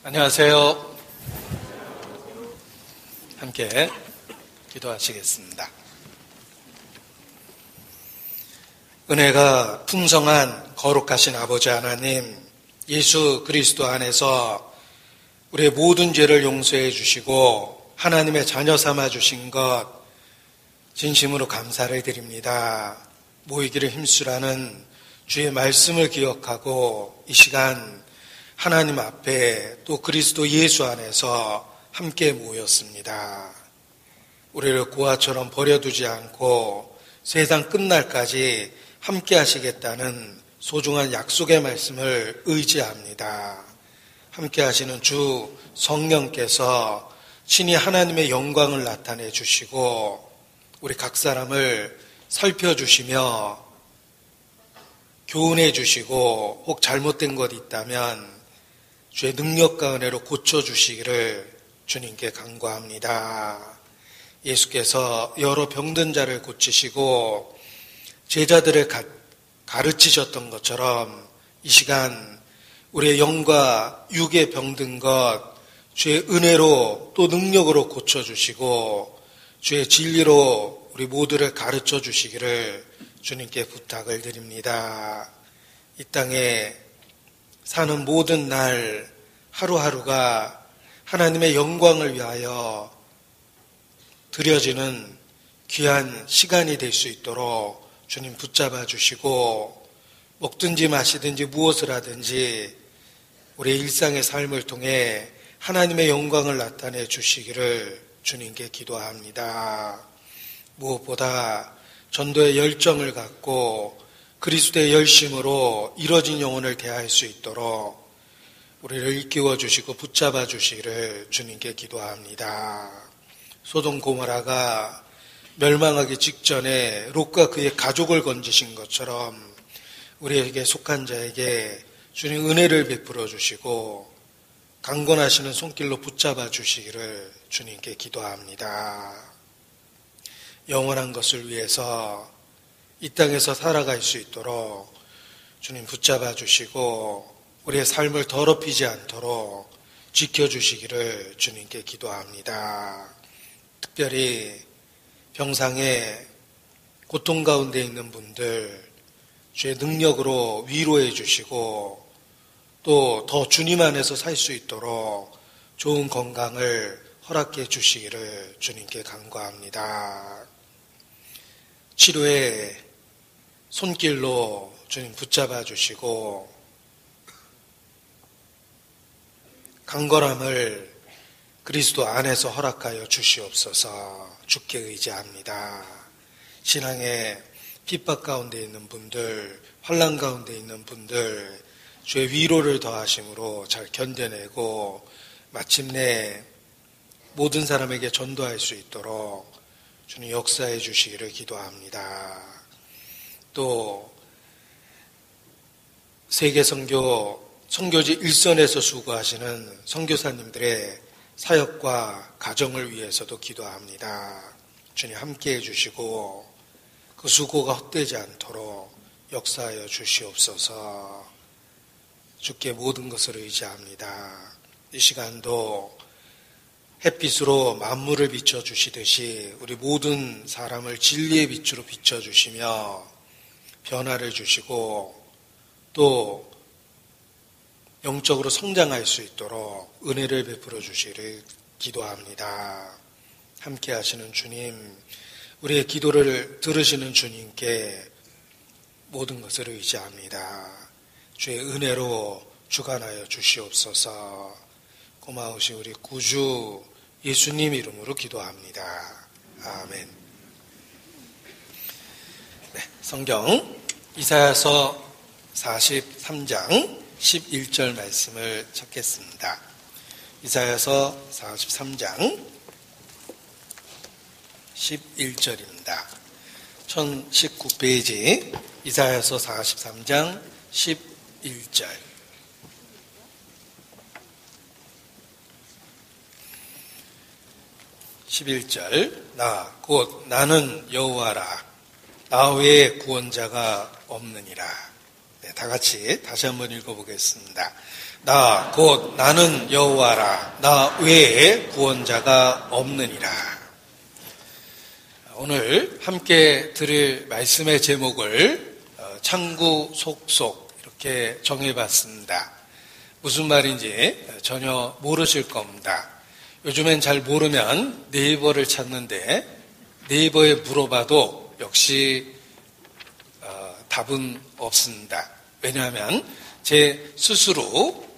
안녕하세요. 함께 기도하시겠습니다. 은혜가 풍성한 거룩하신 아버지 하나님, 예수 그리스도 안에서 우리의 모든 죄를 용서해 주시고 하나님의 자녀 삼아 주신 것 진심으로 감사를 드립니다. 모이기를 힘쓰라는 주의 말씀을 기억하고 이 시간 하나님 앞에 또 그리스도 예수 안에서 함께 모였습니다. 우리를 고아처럼 버려두지 않고 세상 끝날까지 함께 하시겠다는 소중한 약속의 말씀을 의지합니다. 함께 하시는 주 성령께서 친히 하나님의 영광을 나타내 주시고 우리 각 사람을 살펴주시며 교훈해 주시고 혹 잘못된 것 있다면 주의 능력과 은혜로 고쳐주시기를 주님께 간구합니다. 예수께서 여러 병든 자를 고치시고 제자들을 가르치셨던 것처럼 이 시간 우리의 영과 육의 병든 것 주의 은혜로 또 능력으로 고쳐주시고 주의 진리로 우리 모두를 가르쳐 주시기를 주님께 부탁을 드립니다. 이 땅에 사는 모든 날 하루하루가 하나님의 영광을 위하여 드려지는 귀한 시간이 될 수 있도록 주님 붙잡아 주시고 먹든지 마시든지 무엇을 하든지 우리의 일상의 삶을 통해 하나님의 영광을 나타내 주시기를 주님께 기도합니다. 무엇보다 전도의 열정을 갖고 그리스도의 열심으로 이뤄진 영혼을 대할 수 있도록 우리를 일깨워 주시고 붙잡아 주시기를 주님께 기도합니다. 소돔 고모라가 멸망하기 직전에 롯과 그의 가족을 건지신 것처럼 우리에게 속한 자에게 주님 은혜를 베풀어 주시고 강건하시는 손길로 붙잡아 주시기를 주님께 기도합니다. 영원한 것을 위해서 이 땅에서 살아갈 수 있도록 주님 붙잡아 주시고 우리의 삶을 더럽히지 않도록 지켜주시기를 주님께 기도합니다. 특별히 병상에 고통 가운데 있는 분들 주의 능력으로 위로해 주시고 또 더 주님 안에서 살 수 있도록 좋은 건강을 허락해 주시기를 주님께 간구합니다. 치료의 손길로 주님 붙잡아 주시고 강건함을 그리스도 안에서 허락하여 주시옵소서. 주께 의지합니다. 신앙의 핍박 가운데 있는 분들, 환난 가운데 있는 분들 주의 위로를 더하심으로 잘 견뎌내고 마침내 모든 사람에게 전도할 수 있도록 주님 역사해 주시기를 기도합니다. 또 세계 선교지 일선에서 수고하시는 선교사님들의 사역과 가정을 위해서도 기도합니다. 주님 함께해 주시고 그 수고가 헛되지 않도록 역사하여 주시옵소서. 주께 모든 것을 의지합니다. 이 시간도 햇빛으로 만물을 비춰주시듯이 우리 모든 사람을 진리의 빛으로 비춰주시며 변화를 주시고 또 영적으로 성장할 수 있도록 은혜를 베풀어 주시기를 기도합니다. 함께 하시는 주님, 우리의 기도를 들으시는 주님께 모든 것을 의지합니다. 주의 은혜로 주관하여 주시옵소서. 고마우신 우리 구주 예수님 이름으로 기도합니다. 아멘. 네, 성경 이사야서 43장 11절 말씀을 찾겠습니다. 이사야서 43장 11절입니다. 1019페이지 이사야서 43장 11절. 나 곧 나는 여호와라. 나 외에 구원자가 없느니라. 네, 다 같이 다시 한번 읽어보겠습니다. 나 곧 나는 여호와라. 나 외에 구원자가 없느니라. 오늘 함께 드릴 말씀의 제목을 창구 속속 이렇게 정해봤습니다. 무슨 말인지 전혀 모르실 겁니다. 요즘엔 잘 모르면 네이버를 찾는데 네이버에 물어봐도 역시 답은 없습니다. 왜냐하면 제 스스로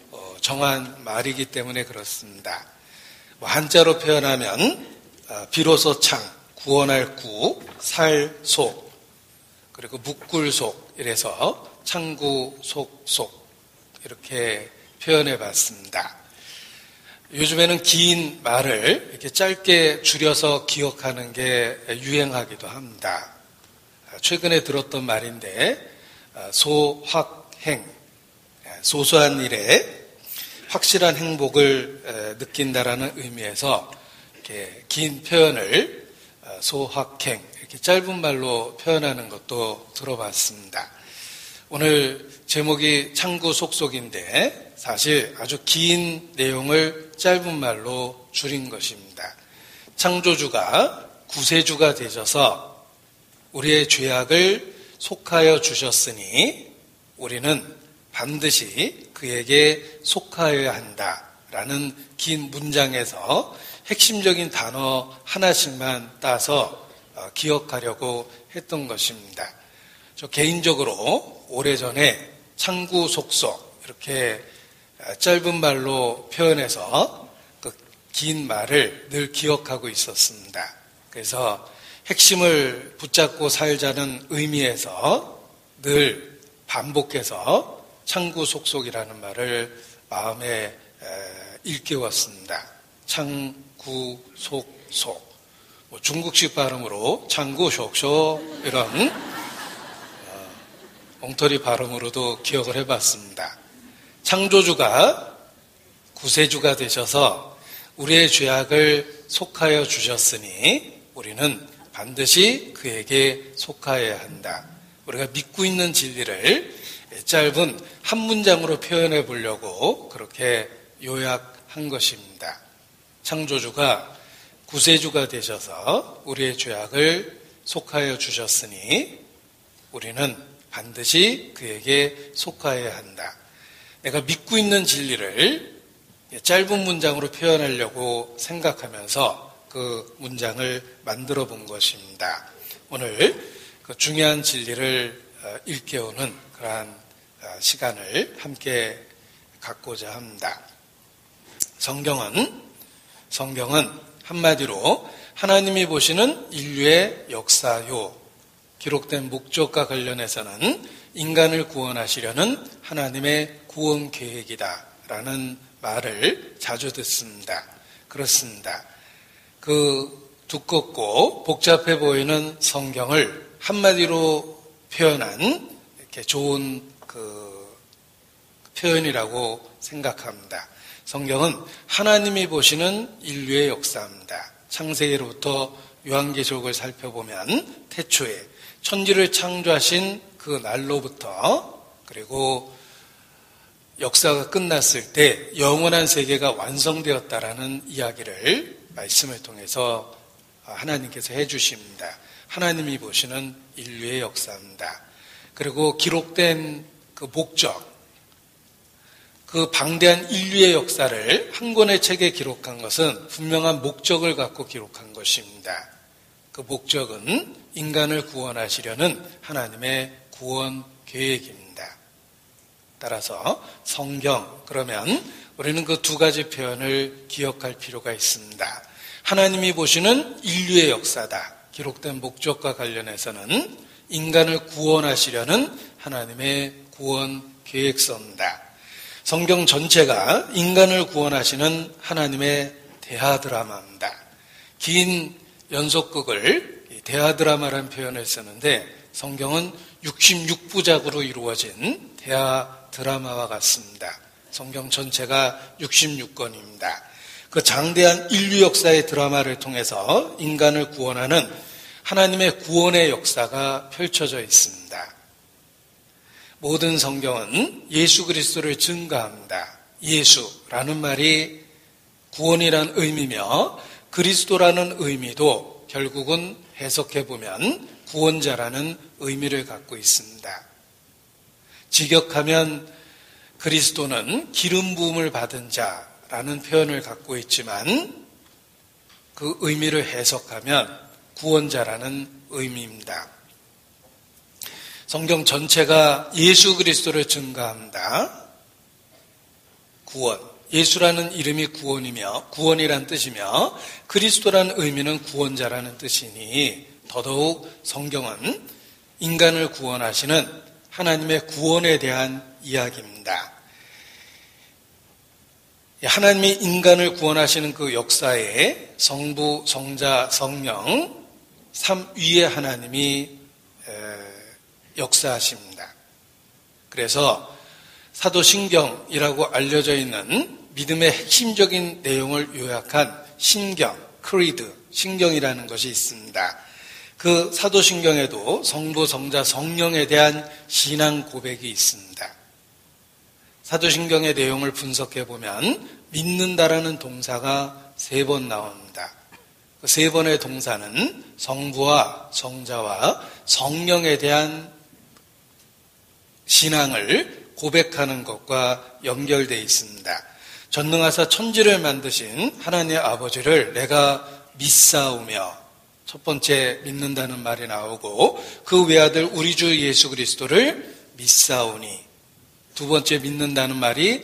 정한 말이기 때문에 그렇습니다. 한자로 표현하면 비로소 창, 구원할 구, 살 속, 그리고 묶을 속 이래서 창구 속속 이렇게 표현해 봤습니다. 요즘에는 긴 말을 이렇게 짧게 줄여서 기억하는 게 유행하기도 합니다. 최근에 들었던 말인데 소확행, 소소한 일에 확실한 행복을 느낀다라는 의미에서 이렇게 긴 표현을 소확행 이렇게 짧은 말로 표현하는 것도 들어봤습니다. 오늘 제목이 창구 속속인데 사실 아주 긴 내용을 짧은 말로 줄인 것입니다. 창조주가 구세주가 되셔서 우리의 죄악을 속하여 주셨으니 우리는 반드시 그에게 속하여야 한다라는 긴 문장에서 핵심적인 단어 하나씩만 따서 기억하려고 했던 것입니다. 저 개인적으로 오래전에 창구 속속 이렇게 짧은 말로 표현해서 그 긴 말을 늘 기억하고 있었습니다. 그래서 핵심을 붙잡고 살자는 의미에서 늘 반복해서 창구 속속이라는 말을 마음에 일깨웠습니다. 창구 속속. 중국식 발음으로 창구 속속 이런 엉터리 발음으로도 기억을 해봤습니다. 창조주가 구세주가 되셔서 우리의 죄악을 속하여 주셨으니 우리는 반드시 그에게 속하여야 한다. 우리가 믿고 있는 진리를 짧은 한 문장으로 표현해 보려고 그렇게 요약한 것입니다. 창조주가 구세주가 되셔서 우리의 죄악을 속하여 주셨으니 우리는 반드시 그에게 속하여야 한다. 내가 믿고 있는 진리를 짧은 문장으로 표현하려고 생각하면서 그 문장을 만들어 본 것입니다. 오늘 그 중요한 진리를 일깨우는 그러한 시간을 함께 갖고자 합니다. 성경은 한마디로 하나님이 보시는 인류의 역사요, 기록된 목적과 관련해서는 인간을 구원하시려는 하나님의 구원 계획이다라는 말을 자주 듣습니다. 그렇습니다. 그 두껍고 복잡해 보이는 성경을 한마디로 표현한 이렇게 좋은 그 표현이라고 생각합니다. 성경은 하나님이 보시는 인류의 역사입니다. 창세기로부터 요한계시록을 살펴보면 태초에 천지를 창조하신 그 날로부터 그리고 역사가 끝났을 때 영원한 세계가 완성되었다라는 이야기를 말씀을 통해서 하나님께서 해주십니다. 하나님이 보시는 인류의 역사입니다. 그리고 기록된 그 목적, 그 방대한 인류의 역사를 한 권의 책에 기록한 것은 분명한 목적을 갖고 기록한 것입니다. 그 목적은 인간을 구원하시려는 하나님의 구원 계획입니다. 따라서 성경, 그러면 우리는 그 두 가지 표현을 기억할 필요가 있습니다. 하나님이 보시는 인류의 역사다. 기록된 목적과 관련해서는 인간을 구원하시려는 하나님의 구원 계획서입니다. 성경 전체가 인간을 구원하시는 하나님의 대하 드라마입니다. 긴 연속극을 대하 드라마라는 표현을 쓰는데 성경은 66부작으로 이루어진 대하 드라마와 같습니다. 성경 전체가 66권입니다. 그 장대한 인류 역사의 드라마를 통해서 인간을 구원하는 하나님의 구원의 역사가 펼쳐져 있습니다. 모든 성경은 예수 그리스도를 증거합니다. 예수라는 말이 구원이라는 의미며 그리스도라는 의미도 결국은 해석해보면 구원자라는 의미를 갖고 있습니다. 직역하면 그리스도는 기름 부음을 받은 자라는 표현을 갖고 있지만 그 의미를 해석하면 구원자라는 의미입니다. 성경 전체가 예수 그리스도를 증거합니다. 구원. 예수라는 이름이 구원이며 구원이란 뜻이며 그리스도라는 의미는 구원자라는 뜻이니 더더욱 성경은 인간을 구원하시는 하나님의 구원에 대한 이야기입니다. 하나님이 인간을 구원하시는 그 역사에 성부, 성자, 성령 삼위의 하나님이 역사하십니다. 그래서 사도신경이라고 알려져 있는 믿음의 핵심적인 내용을 요약한 신경, 크리드, 신경이라는 것이 있습니다. 그 사도신경에도 성부, 성자, 성령에 대한 신앙 고백이 있습니다. 사도신경의 내용을 분석해 보면 믿는다라는 동사가 3번 나옵니다. 그 3번의 동사는 성부와 성자와 성령에 대한 신앙을 고백하는 것과 연결되어 있습니다. 전능하사 천지를 만드신 하나님의 아버지를 내가 믿사오며 첫 번째 믿는다는 말이 나오고 그 외아들 우리 주 예수 그리스도를 믿사오니 두 번째 믿는다는 말이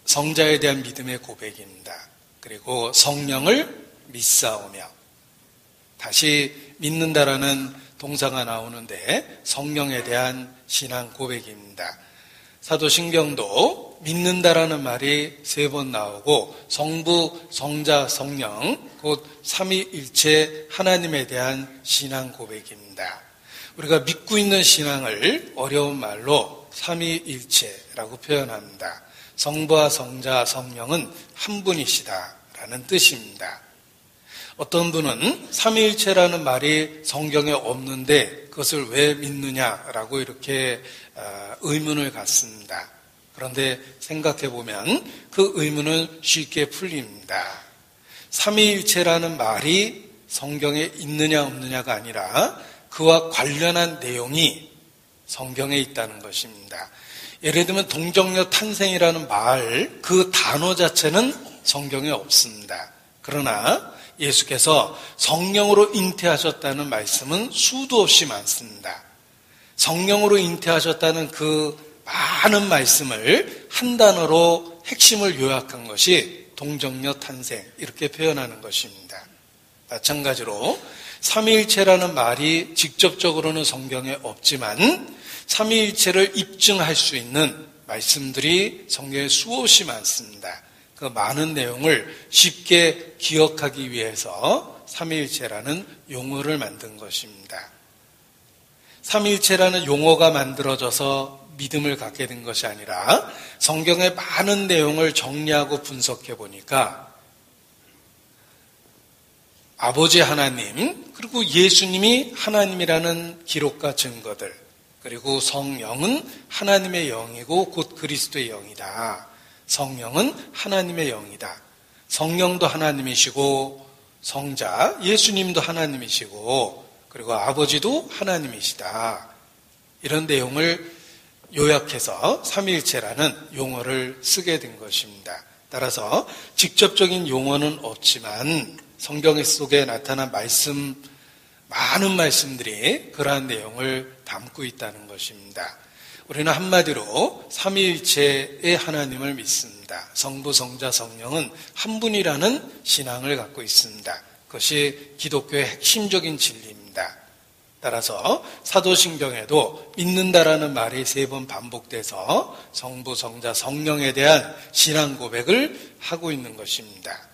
성자에 대한 믿음의 고백입니다. 그리고 성령을 믿사오며 다시 믿는다라는 동사가 나오는데 성령에 대한 신앙 고백입니다. 사도신경도 믿는다라는 말이 3번 나오고 성부, 성자, 성령 곧 삼위일체 하나님에 대한 신앙 고백입니다. 우리가 믿고 있는 신앙을 어려운 말로 삼위일체라고 표현합니다. 성부와 성자, 성령은 한 분이시다라는 뜻입니다. 어떤 분은 삼위일체라는 말이 성경에 없는데 그것을 왜 믿느냐라고 이렇게 의문을 갖습니다. 그런데 생각해 보면 그 의문은 쉽게 풀립니다. 삼위일체라는 말이 성경에 있느냐 없느냐가 아니라 그와 관련한 내용이 성경에 있다는 것입니다. 예를 들면 동정녀 탄생이라는 말, 그 단어 자체는 성경에 없습니다. 그러나 예수께서 성령으로 잉태하셨다는 말씀은 수도 없이 많습니다. 성령으로 잉태하셨다는 그 많은 말씀을 한 단어로 핵심을 요약한 것이 동정녀 탄생 이렇게 표현하는 것입니다. 마찬가지로 삼위일체라는 말이 직접적으로는 성경에 없지만 삼위일체를 입증할 수 있는 말씀들이 성경에 수없이 많습니다. 그 많은 내용을 쉽게 기억하기 위해서 삼위일체라는 용어를 만든 것입니다. 삼위일체라는 용어가 만들어져서 믿음을 갖게 된 것이 아니라 성경의 많은 내용을 정리하고 분석해 보니까 아버지 하나님 그리고 예수님이 하나님이라는 기록과 증거들 그리고 성령은 하나님의 영이고 곧 그리스도의 영이다. 성령은 하나님의 영이다. 성령도 하나님이시고 성자 예수님도 하나님이시고 그리고 아버지도 하나님이시다. 이런 내용을 요약해서 삼위일체라는 용어를 쓰게 된 것입니다. 따라서 직접적인 용어는 없지만 성경 속에 나타난 말씀, 많은 말씀들이 그러한 내용을 담고 있다는 것입니다. 우리는 한마디로 삼위일체의 하나님을 믿습니다. 성부, 성자, 성령은 한 분이라는 신앙을 갖고 있습니다. 그것이 기독교의 핵심적인 진리입니다. 따라서 사도신경에도 믿는다라는 말이 3번 반복돼서 성부, 성자, 성령에 대한 신앙 고백을 하고 있는 것입니다.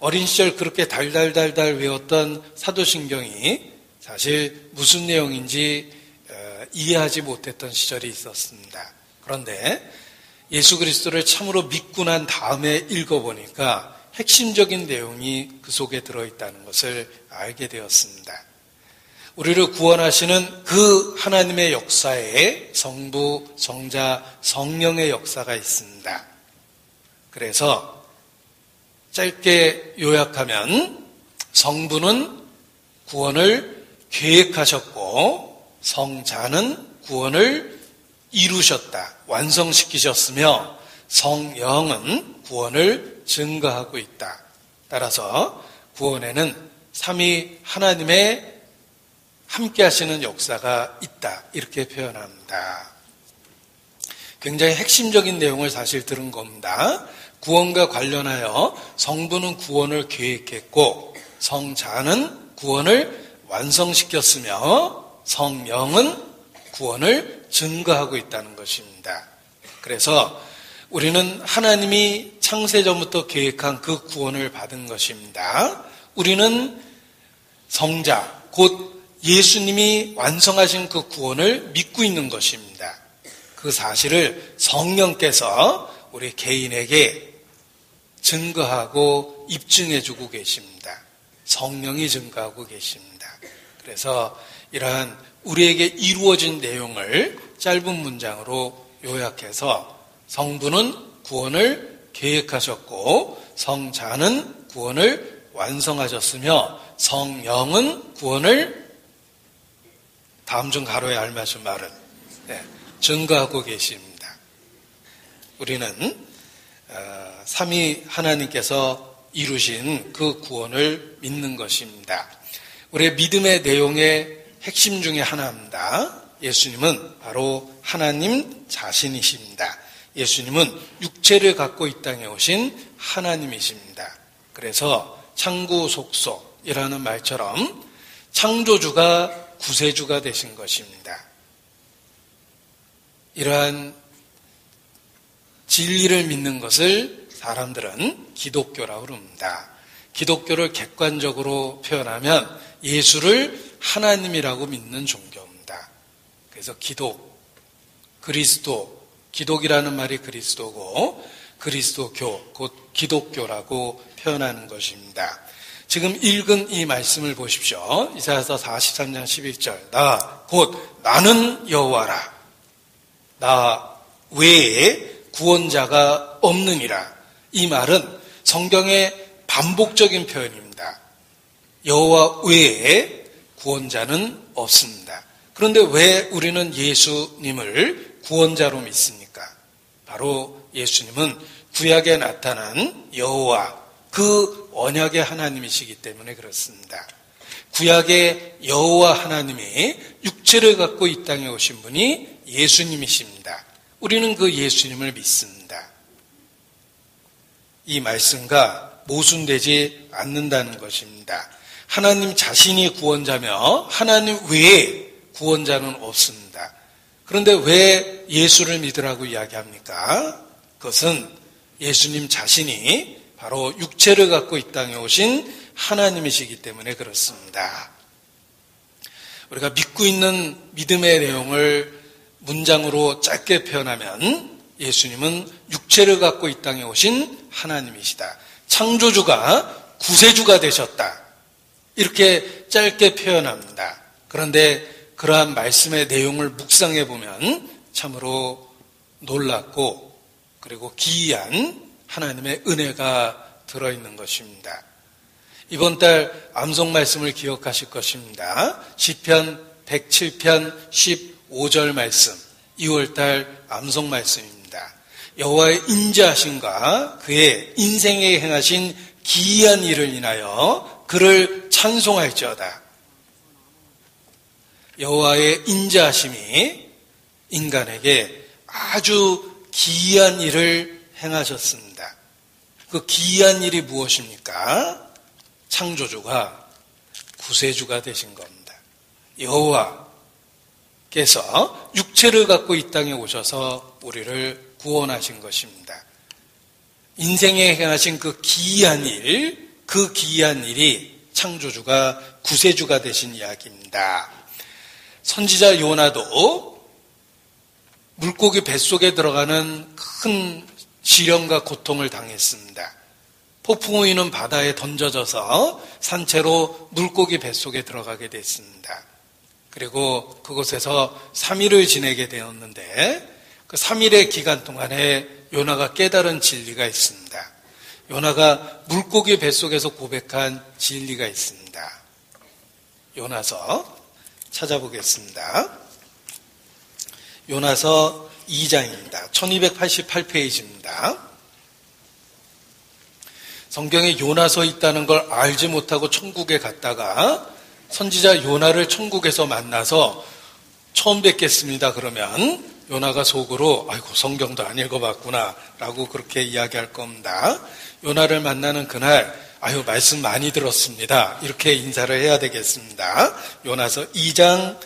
어린 시절 그렇게 달달달달 외웠던 사도신경이 사실 무슨 내용인지 이해하지 못했던 시절이 있었습니다. 그런데 예수 그리스도를 참으로 믿고 난 다음에 읽어보니까 핵심적인 내용이 그 속에 들어있다는 것을 알게 되었습니다. 우리를 구원하시는 그 하나님의 역사에 성부, 성자, 성령의 역사가 있습니다. 그래서 짧게 요약하면 성부는 구원을 계획하셨고 성자는 구원을 이루셨다, 완성시키셨으며 성령은 구원을 증거하고 있다. 따라서 구원에는 삼위 하나님의 함께 하시는 역사가 있다, 이렇게 표현합니다. 굉장히 핵심적인 내용을 사실 들은 겁니다. 구원과 관련하여 성부는 구원을 계획했고 성자는 구원을 완성시켰으며 성령은 구원을 증거하고 있다는 것입니다. 그래서 우리는 하나님이 창세전부터 계획한 그 구원을 받은 것입니다. 우리는 성자, 곧 예수님이 완성하신 그 구원을 믿고 있는 것입니다. 그 사실을 성령께서 우리 개인에게 증거하고 입증해주고 계십니다. 성령이 증거하고 계십니다. 그래서 이러한 우리에게 이루어진 내용을 짧은 문장으로 요약해서 성부는 구원을 계획하셨고 성자는 구원을 완성하셨으며 성령은 구원을 다음 중 가로에 알맞은 말은 증거하고 계십니다. 우리는 삼위 하나님께서 이루신 그 구원을 믿는 것입니다. 우리의 믿음의 내용의 핵심 중에 하나입니다. 예수님은 바로 하나님 자신이십니다. 예수님은 육체를 갖고 이 땅에 오신 하나님이십니다. 그래서 창구속소이라는 말처럼 창조주가 구세주가 되신 것입니다. 이러한 진리를 믿는 것을 사람들은 기독교라고 부릅니다. 기독교를 객관적으로 표현하면 예수를 하나님이라고 믿는 종교입니다. 그래서 그리스도, 기독이라는 말이 그리스도고 그리스도교, 곧 기독교라고 표현하는 것입니다. 지금 읽은 이 말씀을 보십시오. 이사야서 43장 11절. 나는 여호와라. 나 외에 구원자가 없느니라. 이 말은 성경의 반복적인 표현입니다. 여호와 외에 구원자는 없습니다. 그런데 왜 우리는 예수님을 구원자로 믿습니까? 바로 예수님은 구약에 나타난 여호와, 그 언약의 하나님이시기 때문에 그렇습니다. 구약의 여호와 하나님이 육체를 갖고 이 땅에 오신 분이 예수님이십니다. 우리는 그 예수님을 믿습니다. 이 말씀과 모순되지 않는다는 것입니다. 하나님 자신이 구원자며 하나님 외에 구원자는 없습니다. 그런데 왜 예수를 믿으라고 이야기합니까? 그것은 예수님 자신이 바로 육체를 갖고 이 땅에 오신 하나님이시기 때문에 그렇습니다. 우리가 믿고 있는 믿음의 내용을 문장으로 짧게 표현하면 예수님은 육체를 갖고 이 땅에 오신 하나님이시다. 창조주가 구세주가 되셨다. 이렇게 짧게 표현합니다. 그런데 그러한 말씀의 내용을 묵상해 보면 참으로 놀랍고 그리고 기이한 하나님의 은혜가 들어있는 것입니다. 이번 달 암송 말씀을 기억하실 것입니다. 시편 107편 15절 말씀, 2월달 암송 말씀입니다. 여호와의 인자하심과 그의 인생에 행하신 기이한 일을 인하여 그를 찬송할지어다. 여호와의 인자하심이 인간에게 아주 기이한 일을 행하셨습니다. 그 기이한 일이 무엇입니까? 창조주가 구세주가 되신 겁니다. 여호와께서 육체를 갖고 이 땅에 오셔서 우리를 구원하신 것입니다. 인생에 행하신 그 기이한 일이 창조주가 구세주가 되신 이야기입니다. 선지자 요나도 물고기 뱃속에 들어가는 큰 시련과 고통을 당했습니다. 폭풍 우이는 바다에 던져져서 산채로 물고기 뱃속에 들어가게 됐습니다. 그리고 그곳에서 3일을 지내게 되었는데 그 3일의 기간 동안에 요나가 깨달은 진리가 있습니다. 요나가 물고기 뱃속에서 고백한 진리가 있습니다. 요나서 찾아보겠습니다. 요나서 2장입니다. 1288페이지입니다. 성경에 요나서 있다는 걸 알지 못하고 천국에 갔다가 선지자 요나를 천국에서 만나서 처음 뵙겠습니다. 그러면 요나가 속으로 아이고 성경도 안 읽어봤구나 라고 그렇게 이야기할 겁니다. 요나를 만나는 그날 아유 말씀 많이 들었습니다. 이렇게 인사를 해야 되겠습니다. 요나서 2장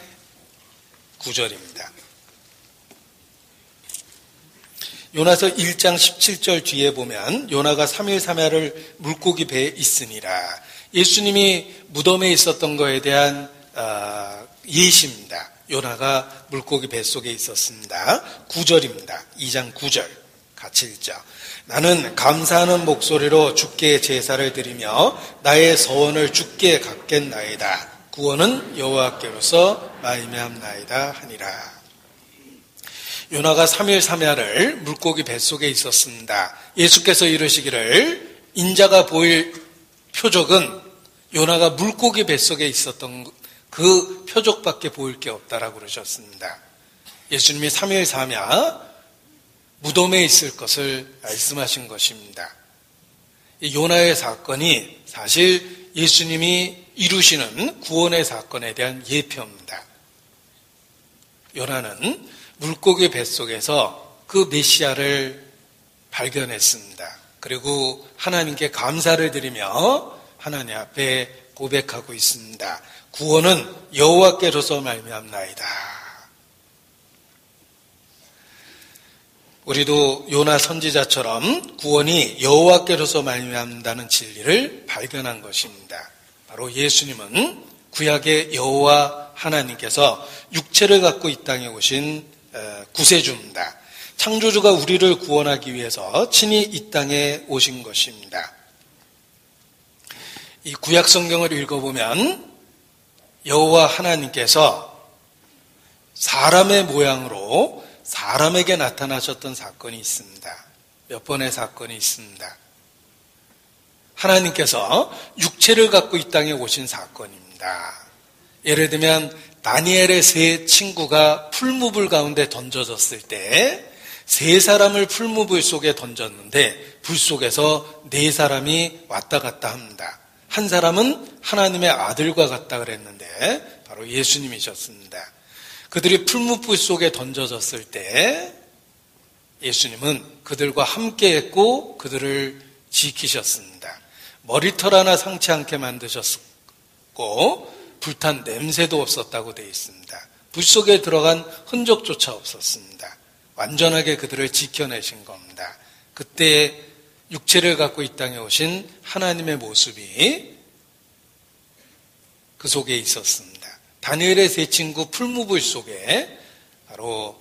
9절입니다. 요나서 1장 17절 뒤에 보면 요나가 3일 3야를 물고기 배에 있으니라. 예수님이 무덤에 있었던 것에 대한 예시입니다. 요나가 물고기 뱃속에 있었습니다. 9절입니다. 2장 9절 같이 읽죠. 나는 감사하는 목소리로 주께 제사를 드리며 나의 서원을 주께 갚겠나이다. 구원은 여호와께로서 말미암나이다 하니라. 요나가 3일 3야를 물고기 뱃속에 있었습니다. 예수께서 이르시기를 인자가 보일 표적은 요나가 물고기 뱃속에 있었던 그 표적밖에 보일 게 없다라고 그러셨습니다. 예수님이 3일 3야 무덤에 있을 것을 말씀하신 것입니다. 이 요나의 사건이 사실 예수님이 이루시는 구원의 사건에 대한 예표입니다. 요나는 물고기 뱃속에서 그 메시아를 발견했습니다. 그리고 하나님께 감사를 드리며 하나님 앞에 고백하고 있습니다. 구원은 여호와께로서 말미암나이다. 우리도 요나 선지자처럼 구원이 여호와께로서 말미암는다는 진리를 발견한 것입니다. 바로 예수님은 구약의 여호와 하나님께서 육체를 갖고 이 땅에 오신 구세주입니다. 창조주가 우리를 구원하기 위해서 친히 이 땅에 오신 것입니다. 이 구약 성경을 읽어보면 여호와 하나님께서 사람의 모양으로 사람에게 나타나셨던 사건이 있습니다. 몇 번의 사건이 있습니다. 하나님께서 육체를 갖고 이 땅에 오신 사건입니다. 예를 들면 다니엘의 세 친구가 풀무불 가운데 던져졌을 때 세 사람을 풀무불 속에 던졌는데 불 속에서 네 사람이 왔다 갔다 합니다. 한 사람은 하나님의 아들과 같다 그랬는데 바로 예수님이셨습니다. 그들이 풀무불 속에 던져졌을 때 예수님은 그들과 함께했고 그들을 지키셨습니다. 머리털 하나 상치 않게 만드셨고 불탄 냄새도 없었다고 되어 있습니다. 불 속에 들어간 흔적조차 없었습니다. 완전하게 그들을 지켜내신 겁니다. 그때 육체를 갖고 이 땅에 오신 하나님의 모습이 그 속에 있었습니다. 다니엘의 세 친구 풀무불 속에 바로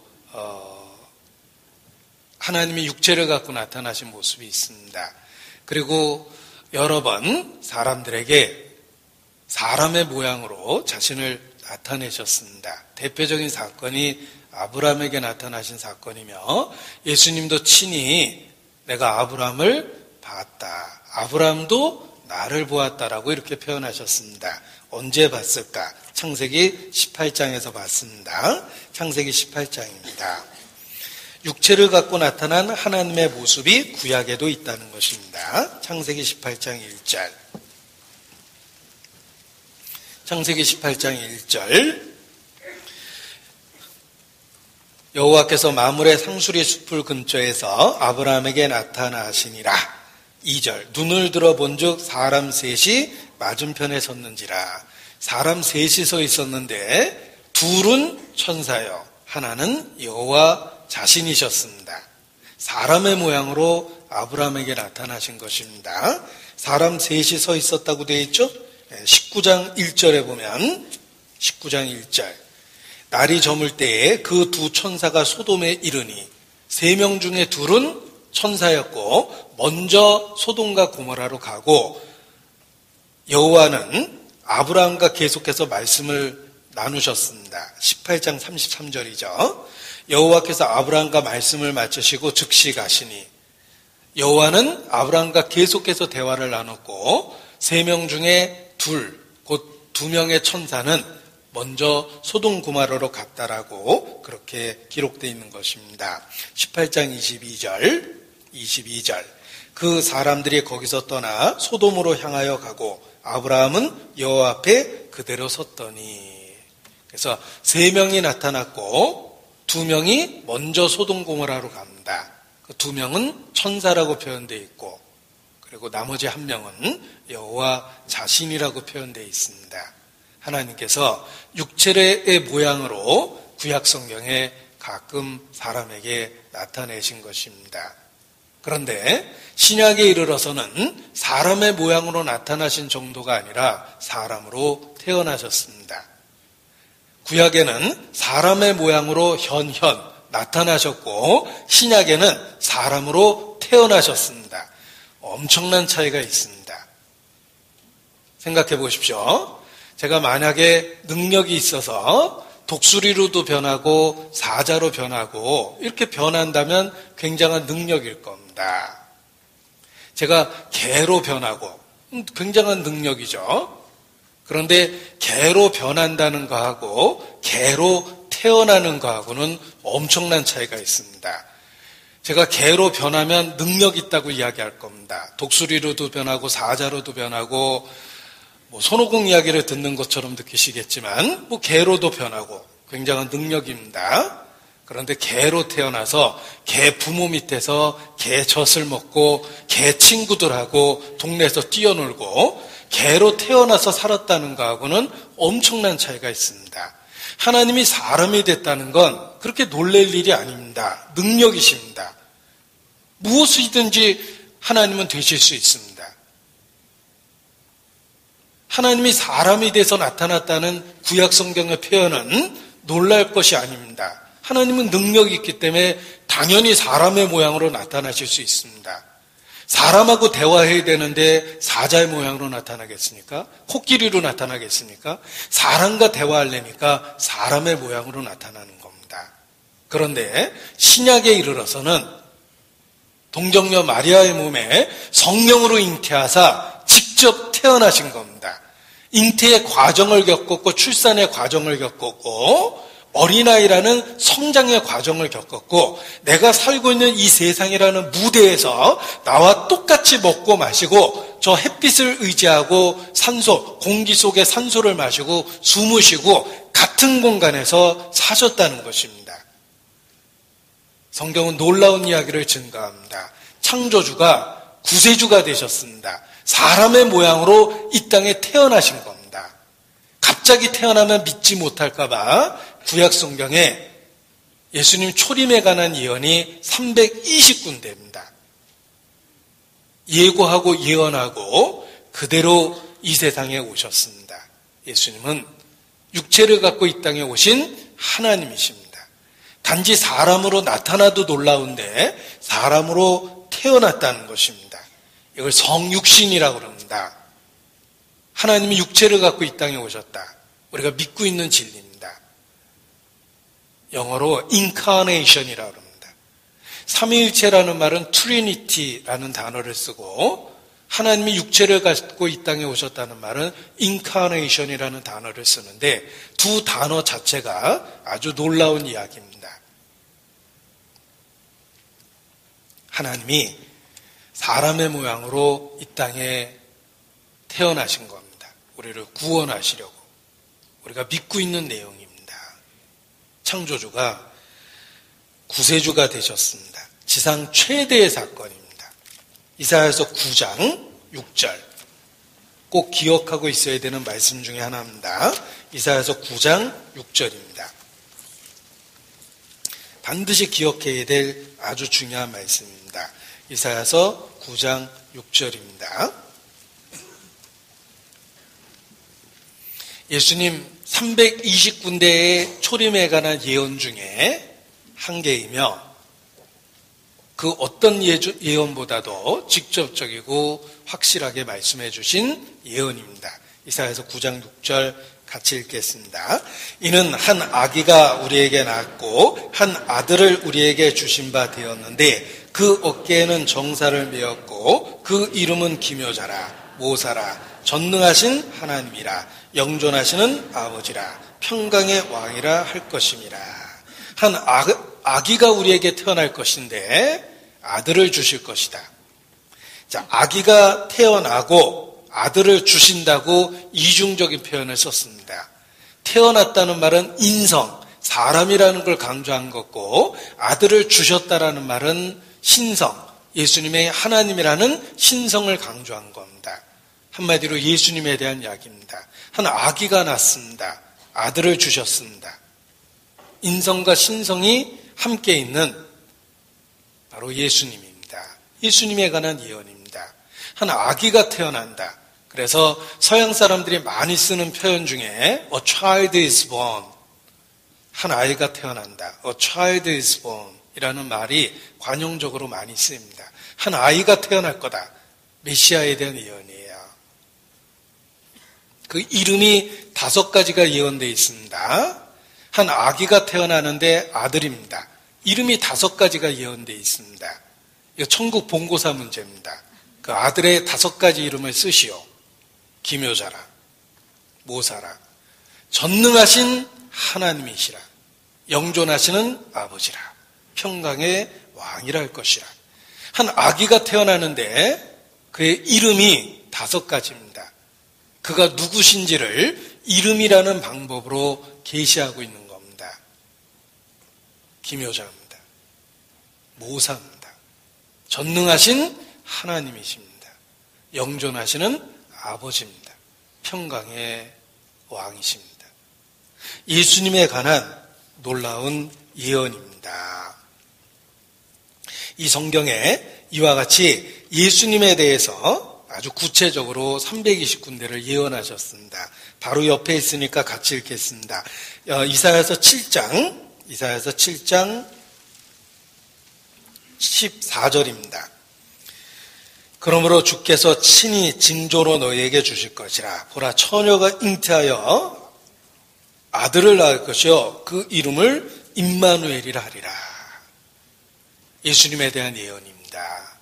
하나님이 육체를 갖고 나타나신 모습이 있습니다. 그리고 여러 번 사람들에게 사람의 모양으로 자신을 나타내셨습니다. 대표적인 사건이 아브라함에게 나타나신 사건이며 예수님도 친히 내가 아브라함을 봤다. 아브라함도 나를 보았다라고 이렇게 표현하셨습니다. 언제 봤을까? 창세기 18장에서 봤습니다. 창세기 18장입니다. 육체를 갖고 나타난 하나님의 모습이 구약에도 있다는 것입니다. 창세기 18장 1절. 창세기 18장 1절. 여호와께서 마물의 상수리 숲을 근처에서 아브라함에게 나타나시니라. 2절. 눈을 들어 본즉 사람 셋이 맞은편에 섰는지라. 사람 셋이 서 있었는데 둘은 천사요 하나는 여호와 자신이셨습니다. 사람의 모양으로 아브라함에게 나타나신 것입니다. 사람 셋이 서 있었다고 되어 있죠? 19장 1절에 보면 19장 1절. 날이 저물 때에 그 두 천사가 소돔에 이르니 3명 중에 둘은 천사였고 먼저 소돔과 고모라로 가고 여호와는 아브라함과 계속해서 말씀을 나누셨습니다. 18장 33절이죠. 여호와께서 아브라함과 말씀을 마치시고 즉시 가시니, 여호와는 아브라함과 계속해서 대화를 나눴고 3명 중에 곧 2명의 천사는 먼저 소돔 고모라로 갔다라고 그렇게 기록되어 있는 것입니다. 18장 22절 그 사람들이 거기서 떠나 소돔으로 향하여 가고 아브라함은 여호와 앞에 그대로 섰더니, 그래서 3명이 나타났고 2명이 먼저 소돔 고모라로 갑니다. 그 2명은 천사라고 표현되어 있고, 그리고 나머지 1명은 여호와 자신이라고 표현되어 있습니다. 하나님께서 육체의 모양으로 구약 성경에 가끔 사람에게 나타내신 것입니다. 그런데 신약에 이르러서는 사람의 모양으로 나타나신 정도가 아니라 사람으로 태어나셨습니다. 구약에는 사람의 모양으로 현현 나타나셨고 신약에는 사람으로 태어나셨습니다. 엄청난 차이가 있습니다. 생각해 보십시오. 제가 만약에 능력이 있어서 독수리로도 변하고 사자로 변하고 이렇게 변한다면 굉장한 능력일 겁니다. 제가 개로 변하고 굉장한 능력이죠. 그런데 개로 변한다는 거하고 개로 태어나는 거하고는 엄청난 차이가 있습니다. 제가 개로 변하면 능력 있다고 이야기할 겁니다. 독수리로도 변하고 사자로도 변하고 손오공 이야기를 듣는 것처럼 느끼시겠지만 개로도 변하고 굉장한 능력입니다. 그런데 개로 태어나서 개 부모 밑에서 개 젖을 먹고 개 친구들하고 동네에서 뛰어놀고 개로 태어나서 살았다는 거하고는 엄청난 차이가 있습니다. 하나님이 사람이 됐다는 건 그렇게 놀랄 일이 아닙니다. 능력이십니다. 무엇이든지 하나님은 되실 수 있습니다. 하나님이 사람이 돼서 나타났다는 구약 성경의 표현은 놀랄 것이 아닙니다. 하나님은 능력이 있기 때문에 당연히 사람의 모양으로 나타나실 수 있습니다. 사람하고 대화해야 되는데 사자의 모양으로 나타나겠습니까? 코끼리로 나타나겠습니까? 사람과 대화하려니까 사람의 모양으로 나타나는 겁니다. 그런데 신약에 이르러서는 동정녀 마리아의 몸에 성령으로 잉태하사 직접 태어나신 겁니다. 잉태의 과정을 겪었고 출산의 과정을 겪었고 어린아이라는 성장의 과정을 겪었고 내가 살고 있는 이 세상이라는 무대에서 나와 똑같이 먹고 마시고 저 햇빛을 의지하고 산소, 공기 속에 산소를 마시고 숨을 쉬고 같은 공간에서 사셨다는 것입니다. 성경은 놀라운 이야기를 증거합니다. 창조주가 구세주가 되셨습니다. 사람의 모양으로 이 땅에 태어나신 겁니다. 갑자기 태어나면 믿지 못할까봐 구약 성경에 예수님 초림에 관한 예언이 320군데입니다. 예고하고 예언하고 그대로 이 세상에 오셨습니다. 예수님은 육체를 갖고 이 땅에 오신 하나님이십니다. 단지 사람으로 나타나도 놀라운데 사람으로 태어났다는 것입니다. 이걸 성육신이라고 합니다. 하나님이 육체를 갖고 이 땅에 오셨다. 우리가 믿고 있는 진리입니다. 영어로 incarnation이라고 합니다. 삼위일체라는 말은 trinity라는 단어를 쓰고 하나님이 육체를 갖고 이 땅에 오셨다는 말은 incarnation이라는 단어를 쓰는데 두 단어 자체가 아주 놀라운 이야기입니다. 하나님이 사람의 모양으로 이 땅에 태어나신 겁니다. 우리를 구원하시려고. 우리가 믿고 있는 내용입니다. 창조주가 구세주가 되셨습니다. 지상 최대의 사건입니다. 이사야서 9장 6절. 꼭 기억하고 있어야 되는 말씀 중에 하나입니다. 이사야서 9장 6절입니다. 반드시 기억해야 될 아주 중요한 말씀입니다. 이사야서 9장 6절입니다. 예수님 320군데의 초림에 관한 예언 중에 한 개이며 그 어떤 예언보다도 직접적이고 확실하게 말씀해 주신 예언입니다. 이사야서 9장 6절 같이 읽겠습니다. 이는 한 아기가 우리에게 낳았고 한 아들을 우리에게 주신 바 되었는데 그 어깨에는 정사를 메었고 그 이름은 기묘자라 모사라 전능하신 하나님이라 영존하시는 아버지라 평강의 왕이라 할 것임이라. 한 아기가 우리에게 태어날 것인데 아들을 주실 것이다. 자, 아기가 태어나고 아들을 주신다고 이중적인 표현을 썼습니다. 태어났다는 말은 인성, 사람이라는 걸 강조한 거고 아들을 주셨다라는 말은 신성, 예수님의 하나님이라는 신성을 강조한 겁니다. 한마디로 예수님에 대한 이야기입니다. 한 아기가 낳습니다. 아들을 주셨습니다. 인성과 신성이 함께 있는 바로 예수님입니다. 예수님에 관한 예언입니다. 한 아기가 태어난다. 그래서 서양 사람들이 많이 쓰는 표현 중에 A child is born, 한 아이가 태어난다. A child is born 이라는 말이 관용적으로 많이 쓰입니다. 한 아이가 태어날 거다. 메시아에 대한 예언이에요. 그 이름이 5가지가 예언되어 있습니다. 한 아기가 태어나는데 아들입니다. 이름이 5가지가 예언되어 있습니다. 이거 천국 본고사 문제입니다. 그 아들의 5가지 이름을 쓰시오. 기묘자라, 모사라, 전능하신 하나님이시라, 영존하시는 아버지라, 평강의 왕이라 할 것이라. 한 아기가 태어나는데 그의 이름이 5가지입니다. 그가 누구신지를 이름이라는 방법으로 계시하고 있는 겁니다. 기묘자입니다. 모사입니다. 전능하신 하나님이십니다. 영존하시는 아버지입니다. 평강의 왕이십니다. 예수님에 관한 놀라운 예언입니다. 이 성경에 이와 같이 예수님에 대해서 아주 구체적으로 320군데를 예언하셨습니다. 바로 옆에 있으니까 같이 읽겠습니다. 이사야서 7장 14절입니다. 그러므로 주께서 친히 징조로 너희에게 주실 것이라. 보라, 처녀가 잉태하여 아들을 낳을 것이요 그 이름을 임마누엘이라 하리라. 예수님에 대한 예언입니다.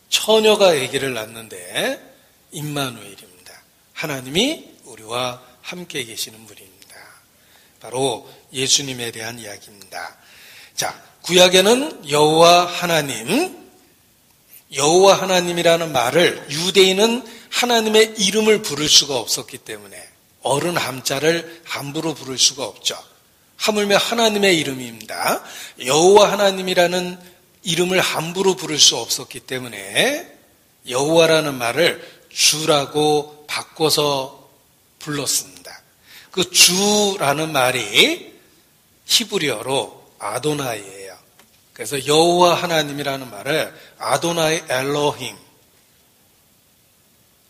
처녀가 아기를 낳는데 임마누엘입니다. 하나님이 우리와 함께 계시는 분입니다. 바로 예수님에 대한 이야기입니다. 자, 구약에는 여호와 하나님이라는 말을 유대인은 하나님의 이름을 부를 수가 없었기 때문에 어른 함자를 함부로 부를 수가 없죠. 하물며 하나님의 이름입니다. 여호와 하나님이라는 이름을 함부로 부를 수 없었기 때문에 여호와라는 말을 주라고 바꿔서 불렀습니다. 그 주라는 말이 히브리어로 아도나이예요. 그래서 여호와 하나님이라는 말을 아도나이 엘로힘,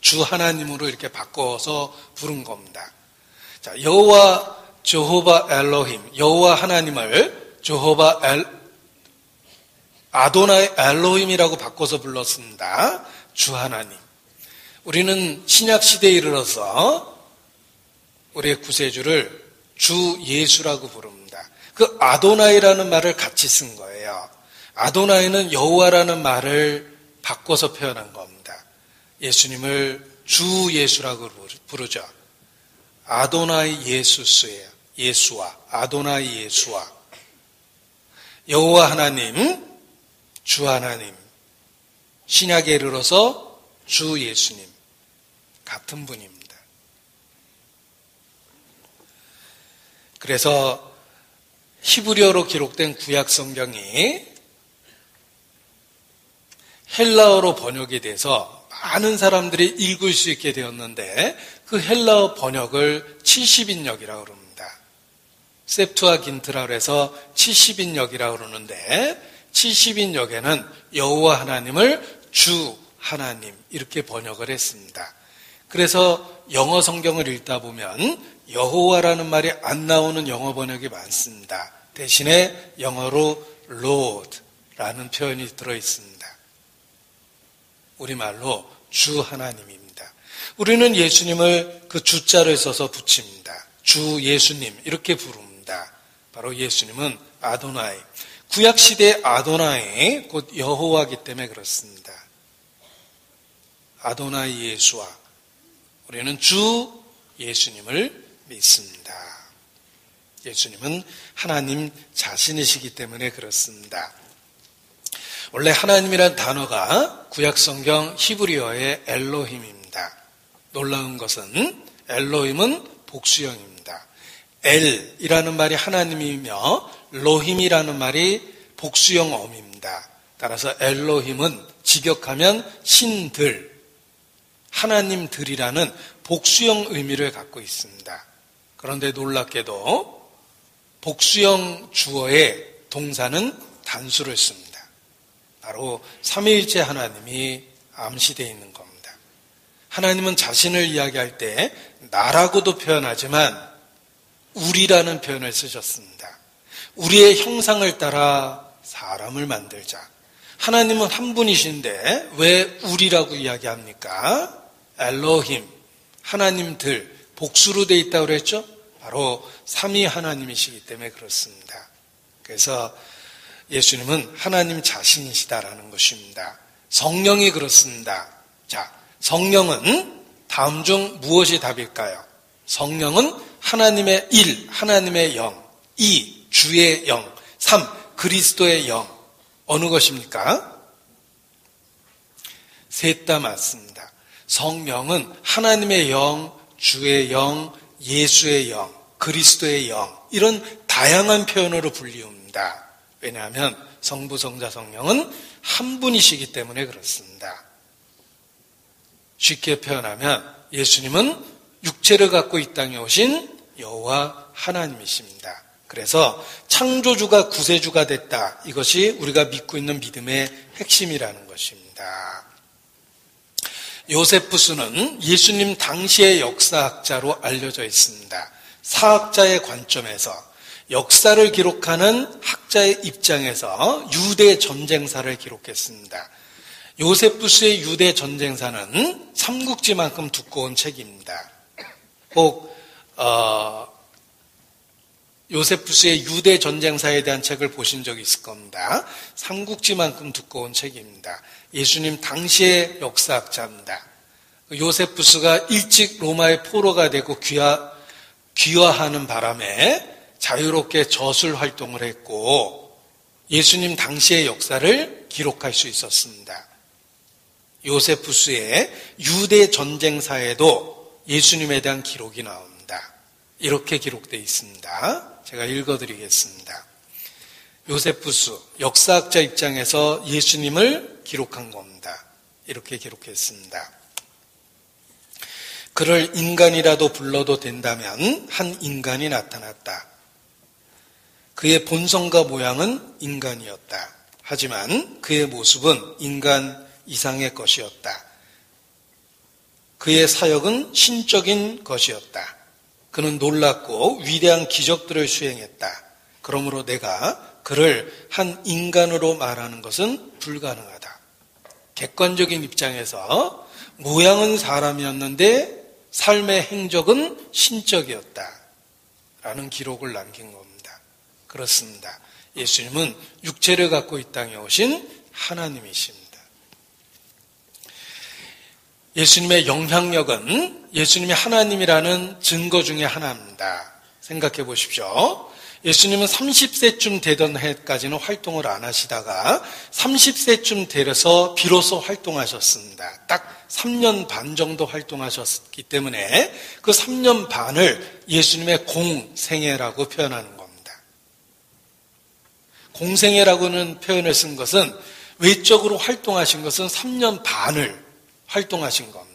주 하나님으로 이렇게 바꿔서 부른 겁니다. 자, 여호와 제호바 엘로힘, 여호와 하나님을 아도나이 엘로힘이라고 바꿔서 불렀습니다. 주 하나님. 우리는 신약 시대에 이르러서 우리의 구세주를 주 예수라고 부릅니다. 그 아도나이라는 말을 같이 쓴 거예요. 아도나이는 여호와라는 말을 바꿔서 표현한 겁니다. 예수님을 주 예수라고 부르죠. 아도나이 예수스예요. 예수와 아도나이 예수와 여호와 하나님, 주 하나님, 신약에 이르러서 주 예수님 같은 분입니다. 그래서 히브리어로 기록된 구약 성경이 헬라어로 번역이 돼서 많은 사람들이 읽을 수 있게 되었는데 그 헬라어 번역을 70인역이라고 그럽니다. 셉투아긴트라고 해서 70인역이라고 그러는데 70인역에는 여호와 하나님을 주 하나님 이렇게 번역을 했습니다. 그래서 영어 성경을 읽다 보면 여호와라는 말이 안 나오는 영어 번역이 많습니다. 대신에 영어로 Lord라는 표현이 들어있습니다. 우리말로 주 하나님입니다. 우리는 예수님을 그 주자를 써서 붙입니다. 주 예수님 이렇게 부릅니다. 바로 예수님은 아도나이, 구약시대의 아도나이 곧 여호와이기 때문에 그렇습니다. 아도나이 예수와 우리는 주 예수님을 믿습니다. 예수님은 하나님 자신이시기 때문에 그렇습니다. 원래 하나님이란 단어가 구약성경 히브리어의 엘로힘입니다. 놀라운 것은 엘로힘은 복수형입니다. 엘이라는 말이 하나님이며 로힘이라는 말이 복수형 어미입니다. 따라서 엘로힘은 직역하면 신들, 하나님들이라는 복수형 의미를 갖고 있습니다. 그런데 놀랍게도 복수형 주어의 동사는 단수를 씁니다. 바로 삼위일체 하나님이 암시되어 있는 겁니다. 하나님은 자신을 이야기할 때 나라고도 표현하지만 우리라는 표현을 쓰셨습니다. 우리의 형상을 따라 사람을 만들자. 하나님은 한 분이신데 왜 우리라고 이야기합니까? 엘로힘, 하나님들, 복수로 되어 있다고 그랬죠? 바로 삼위 하나님이시기 때문에 그렇습니다. 그래서 예수님은 하나님 자신이시다라는 것입니다. 성령이 그렇습니다. 자, 성령은 다음 중 무엇이 답일까요? 성령은 하나님의 일, 하나님의 영, 이, 주의 영, 3, 그리스도의 영. 어느 것입니까? 셋 다 맞습니다. 성령은 하나님의 영, 주의 영, 예수의 영, 그리스도의 영, 이런 다양한 표현으로 불리웁니다. 왜냐하면 성부, 성자, 성령은 한 분이시기 때문에 그렇습니다. 쉽게 표현하면 예수님은 육체를 갖고 이 땅에 오신 여호와 하나님이십니다. 그래서 창조주가 구세주가 됐다. 이것이 우리가 믿고 있는 믿음의 핵심이라는 것입니다. 요세푸스는 예수님 당시의 역사학자로 알려져 있습니다. 사학자의 관점에서 역사를 기록하는 학자의 입장에서 유대 전쟁사를 기록했습니다. 요세푸스의 유대 전쟁사는 삼국지만큼 두꺼운 책입니다. 꼭 요세푸스의 유대 전쟁사에 대한 책을 보신 적이 있을 겁니다. 삼국지만큼 두꺼운 책입니다. 예수님 당시의 역사학자입니다. 요세푸스가 일찍 로마의 포로가 되고 귀화하는 바람에 자유롭게 저술 활동을 했고 예수님 당시의 역사를 기록할 수 있었습니다. 요세푸스의 유대 전쟁사에도 예수님에 대한 기록이 나옵니다. 이렇게 기록되어 있습니다. 제가 읽어드리겠습니다. 요세푸스, 역사학자 입장에서 예수님을 기록한 겁니다. 이렇게 기록했습니다. 그를 인간이라도 불러도 된다면 한 인간이 나타났다. 그의 본성과 모양은 인간이었다. 하지만 그의 모습은 인간 이상의 것이었다. 그의 사역은 신적인 것이었다. 그는 놀랍고 위대한 기적들을 수행했다. 그러므로 내가 그를 한 인간으로 말하는 것은 불가능하다. 객관적인 입장에서 모양은 사람이었는데 삶의 행적은 신적이었다. 라는 기록을 남긴 겁니다. 그렇습니다. 예수님은 육체를 갖고 이 땅에 오신 하나님이십니다. 예수님의 영향력은 예수님이 하나님이라는 증거 중에 하나입니다. 생각해 보십시오. 예수님은 30세쯤 되던 해까지는 활동을 안 하시다가 30세쯤 되어서 비로소 활동하셨습니다. 딱 3년 반 정도 활동하셨기 때문에 그 3년 반을 예수님의 공생애라고 표현하는 겁니다. 공생애라고는 표현을 쓴 것은 외적으로 활동하신 것은 3년 반을 활동하신 겁니다.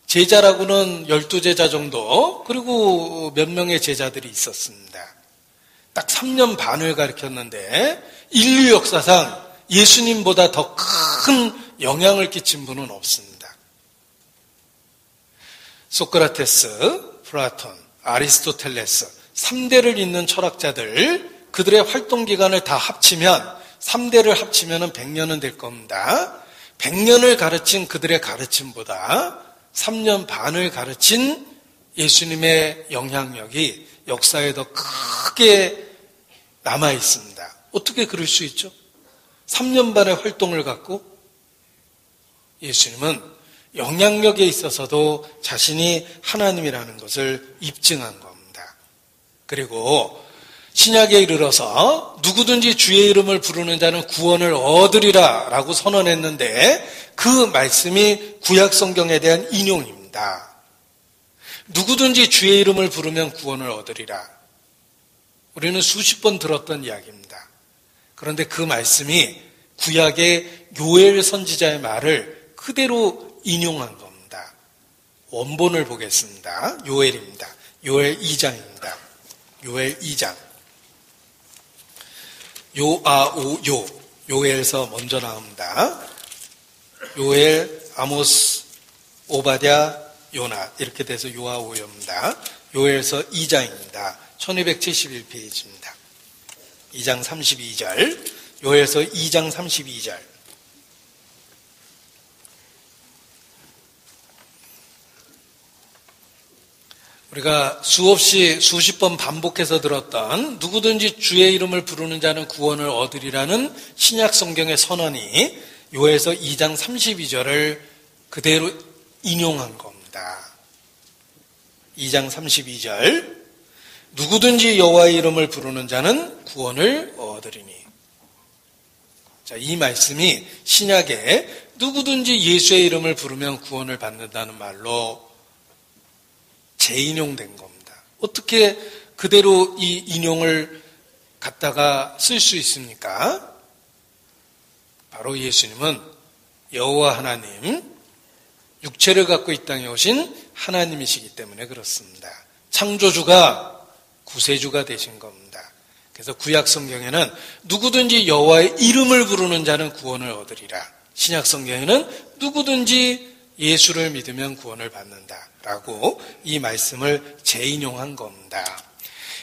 제자라고는 12제자 정도, 그리고 몇 명의 제자들이 있었습니다. 딱 3년 반을 가르쳤는데 인류 역사상 예수님보다 더 큰 영향을 끼친 분은 없습니다. 소크라테스, 플라톤, 아리스토텔레스 3대를 잇는 철학자들, 그들의 활동 기간을 다 합치면 3대를 합치면 100년은 될 겁니다. 100년을 가르친 그들의 가르침보다 3년 반을 가르친 예수님의 영향력이 역사에 더 크게 남아 있습니다. 어떻게 그럴 수 있죠? 3년 반의 활동을 갖고 예수님은 영향력에 있어서도 자신이 하나님이라는 것을 입증한 겁니다. 그리고 신약에 이르러서 누구든지 주의 이름을 부르는 자는 구원을 얻으리라 라고 선언했는데 그 말씀이 구약 성경에 대한 인용입니다. 누구든지 주의 이름을 부르면 구원을 얻으리라. 우리는 수십 번 들었던 이야기입니다. 그런데 그 말씀이 구약의 요엘 선지자의 말을 그대로 인용한 겁니다. 원본을 보겠습니다. 요엘입니다. 요엘 2장입니다. 요엘 2장. 요엘서 먼저 나옵니다. 요엘, 아모스, 오바댜, 요나 이렇게 돼서 요아오요입니다. 요엘서 2장입니다. 1271페이지입니다. 2장 32절. 요엘서 2장 32절. 우리가 수십 번 반복해서 들었던 누구든지 주의 이름을 부르는 자는 구원을 얻으리라는 신약 성경의 선언이 요엘서 2장 32절을 그대로 인용한 겁니다. 2장 32절. 누구든지 여호와의 이름을 부르는 자는 구원을 얻으리니. 자, 이 말씀이 신약에 누구든지 예수의 이름을 부르면 구원을 받는다는 말로 재인용된 겁니다. 어떻게 그대로 이 인용을 갖다가 쓸 수 있습니까? 바로 예수님은 여호와 하나님, 육체를 갖고 이 땅에 오신 하나님이시기 때문에 그렇습니다. 창조주가 구세주가 되신 겁니다. 그래서 구약 성경에는 누구든지 여호와의 이름을 부르는 자는 구원을 얻으리라. 신약 성경에는 누구든지 예수를 믿으면 구원을 받는다라고 이 말씀을 재인용한 겁니다.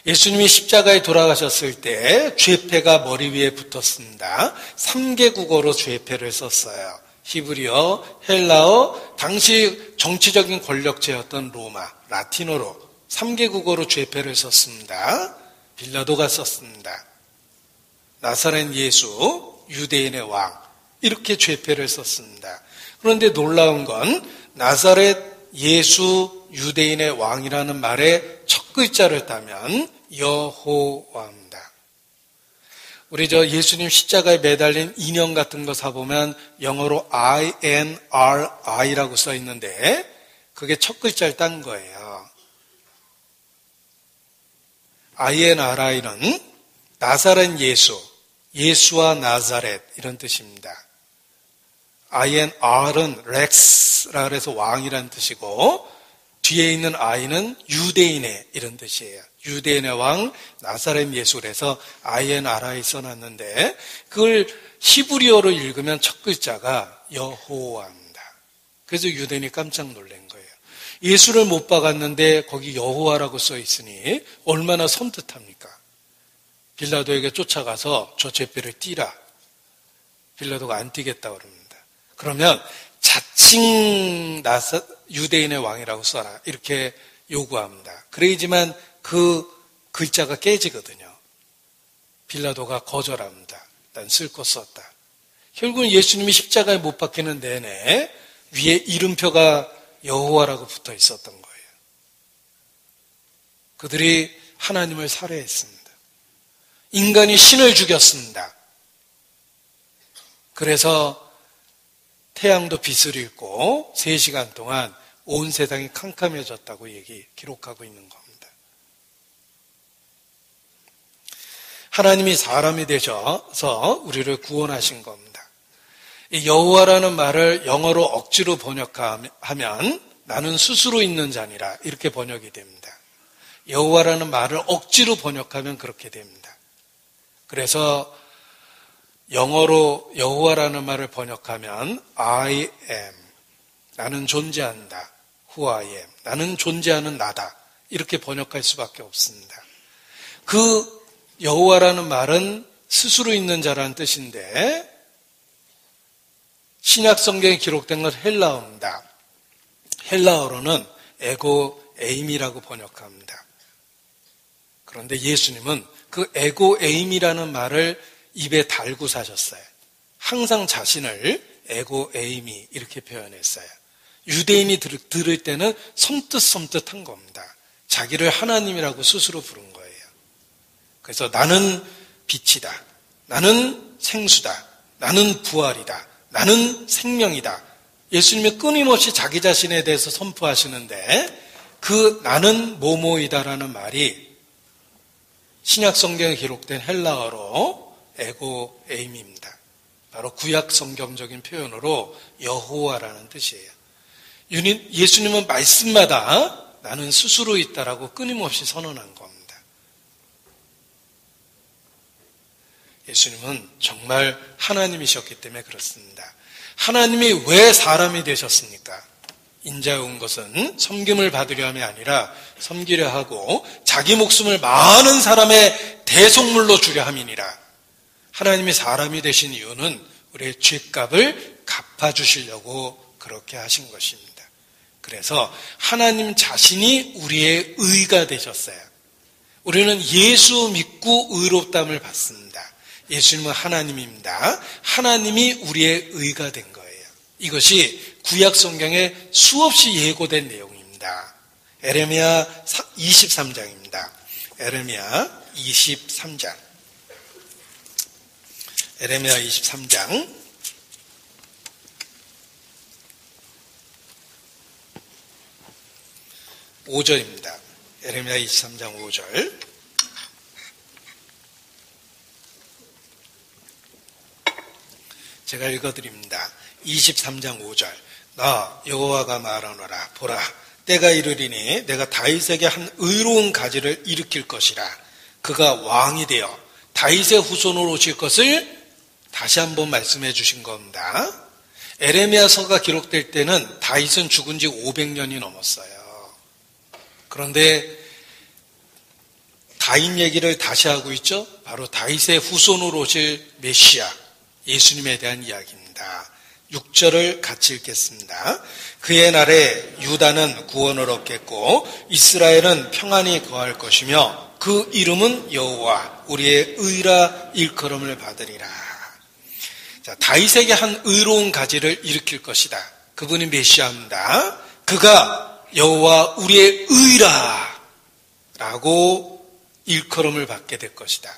예수님이 십자가에 돌아가셨을 때 죄패가 머리 위에 붙었습니다. 3개 국어로 죄패를 썼어요. 히브리어, 헬라어, 당시 정치적인 권력제였던 로마, 라틴어로 3개 국어로 죄패를 썼습니다. 빌라도가 썼습니다. 나사렛 예수, 유대인의 왕, 이렇게 죄패를 썼습니다. 그런데 놀라운 건 나사렛 예수 유대인의 왕이라는 말의 첫 글자를 따면 여호와입니다. 우리 예수님 십자가에 매달린 인형 같은 거 사보면 영어로 INRI라고 써 있는데 그게 첫 글자를 딴 거예요. INRI는 나사렛 예수, 예수와 나사렛 이런 뜻입니다. INR은 렉스라 그래서 왕이라는 뜻이고 뒤에 있는 I는 유대인의 이런 뜻이에요. 유대인의 왕 나사렛 예수에서 INRI 써놨는데 그걸 히브리어로 읽으면 첫 글자가 여호와입니다. 그래서 유대인이 깜짝 놀란 거예요. 예수를 못 박았는데 거기 여호와라고 써 있으니 얼마나 섬뜩합니까? 빌라도에게 쫓아가서 저 죄패를 띠라. 빌라도가 안 띠겠다 그럽니다. 그러면 자칭 유대인의 왕이라고 써라 이렇게 요구합니다. 그래야지만 그 글자가 깨지거든요. 빌라도가 거절합니다. 난 쓸 거 썼다. 결국은 예수님이 십자가에 못 박히는 내내 위에 이름표가 여호와라고 붙어 있었던 거예요. 그들이 하나님을 살해했습니다. 인간이 신을 죽였습니다. 그래서 태양도 빛을 잃고 3시간 동안 온 세상이 캄캄해졌다고 기록하고 있는 겁니다. 하나님이 사람이 되셔서 우리를 구원하신 겁니다. 이 여호와라는 말을 영어로 억지로 번역하면 나는 스스로 있는 자니라 이렇게 번역이 됩니다. 여호와라는 말을 억지로 번역하면 그렇게 됩니다. 그래서 영어로 여호와라는 말을 번역하면 I am, 나는 존재한다. Who I am, 나는 존재하는 나다. 이렇게 번역할 수밖에 없습니다. 그 여호와라는 말은 스스로 있는 자라는 뜻인데 신약 성경에 기록된 건 헬라어입니다. 헬라어로는 에고 에임이라고 번역합니다. 그런데 예수님은 그 에고 에임이라는 말을 입에 달고 사셨어요. 항상 자신을 에고 에임이 이렇게 표현했어요. 유대인이 들을 때는 섬뜩섬뜩한 겁니다. 자기를 하나님이라고 스스로 부른 거예요. 그래서 나는 빛이다. 나는 생수다. 나는 부활이다. 나는 생명이다. 예수님이 끊임없이 자기 자신에 대해서 선포하시는데 그 나는 뭐뭐이다라는 말이 신약 성경에 기록된 헬라어로 에고 에임입니다. 바로 구약 성경적인 표현으로 여호와라는 뜻이에요. 예수님은 말씀마다 나는 스스로 있다라고 끊임없이 선언한 겁니다. 예수님은 정말 하나님이셨기 때문에 그렇습니다. 하나님이 왜 사람이 되셨습니까? 인자에 온 것은 섬김을 받으려 함이 아니라 섬기려 하고 자기 목숨을 많은 사람의 대속물로 주려 함이니라. 하나님이 사람이 되신 이유는 우리의 죄값을 갚아주시려고 그렇게 하신 것입니다. 그래서 하나님 자신이 우리의 의가 되셨어요. 우리는 예수 믿고 의롭다함을 받습니다. 예수님은 하나님입니다. 하나님이 우리의 의가 된 거예요. 이것이 구약 성경에 수없이 예고된 내용입니다. 에레미야 23장입니다. 에레미야 23장. 에레미야 23장 5절입니다. 에레미야 23장 5절. 제가 읽어드립니다. 23장 5절. 나 여호와가 말하노라. 보라, 때가 이르리니 내가 다윗에게 한 의로운 가지를 일으킬 것이라. 그가 왕이 되어 다윗의 후손으로 오실 것을 다시 한번 말씀해 주신 겁니다. 에레미야서가 기록될 때는 다윗은 죽은 지 500년이 넘었어요. 그런데 다윗 얘기를 다시 하고 있죠. 바로 다윗의 후손으로 오실 메시아 예수님에 대한 이야기입니다. 6절을 같이 읽겠습니다. 그의 날에 유다는 구원을 얻겠고 이스라엘은 평안히 거할 것이며 그 이름은 여호와 우리의 의라 일컬음을 받으리라. 자, 다윗에게 한 의로운 가지를 일으킬 것이다. 그분이 메시아입니다. 그가 여호와 우리의 의라 라고 일컬음을 받게 될 것이다.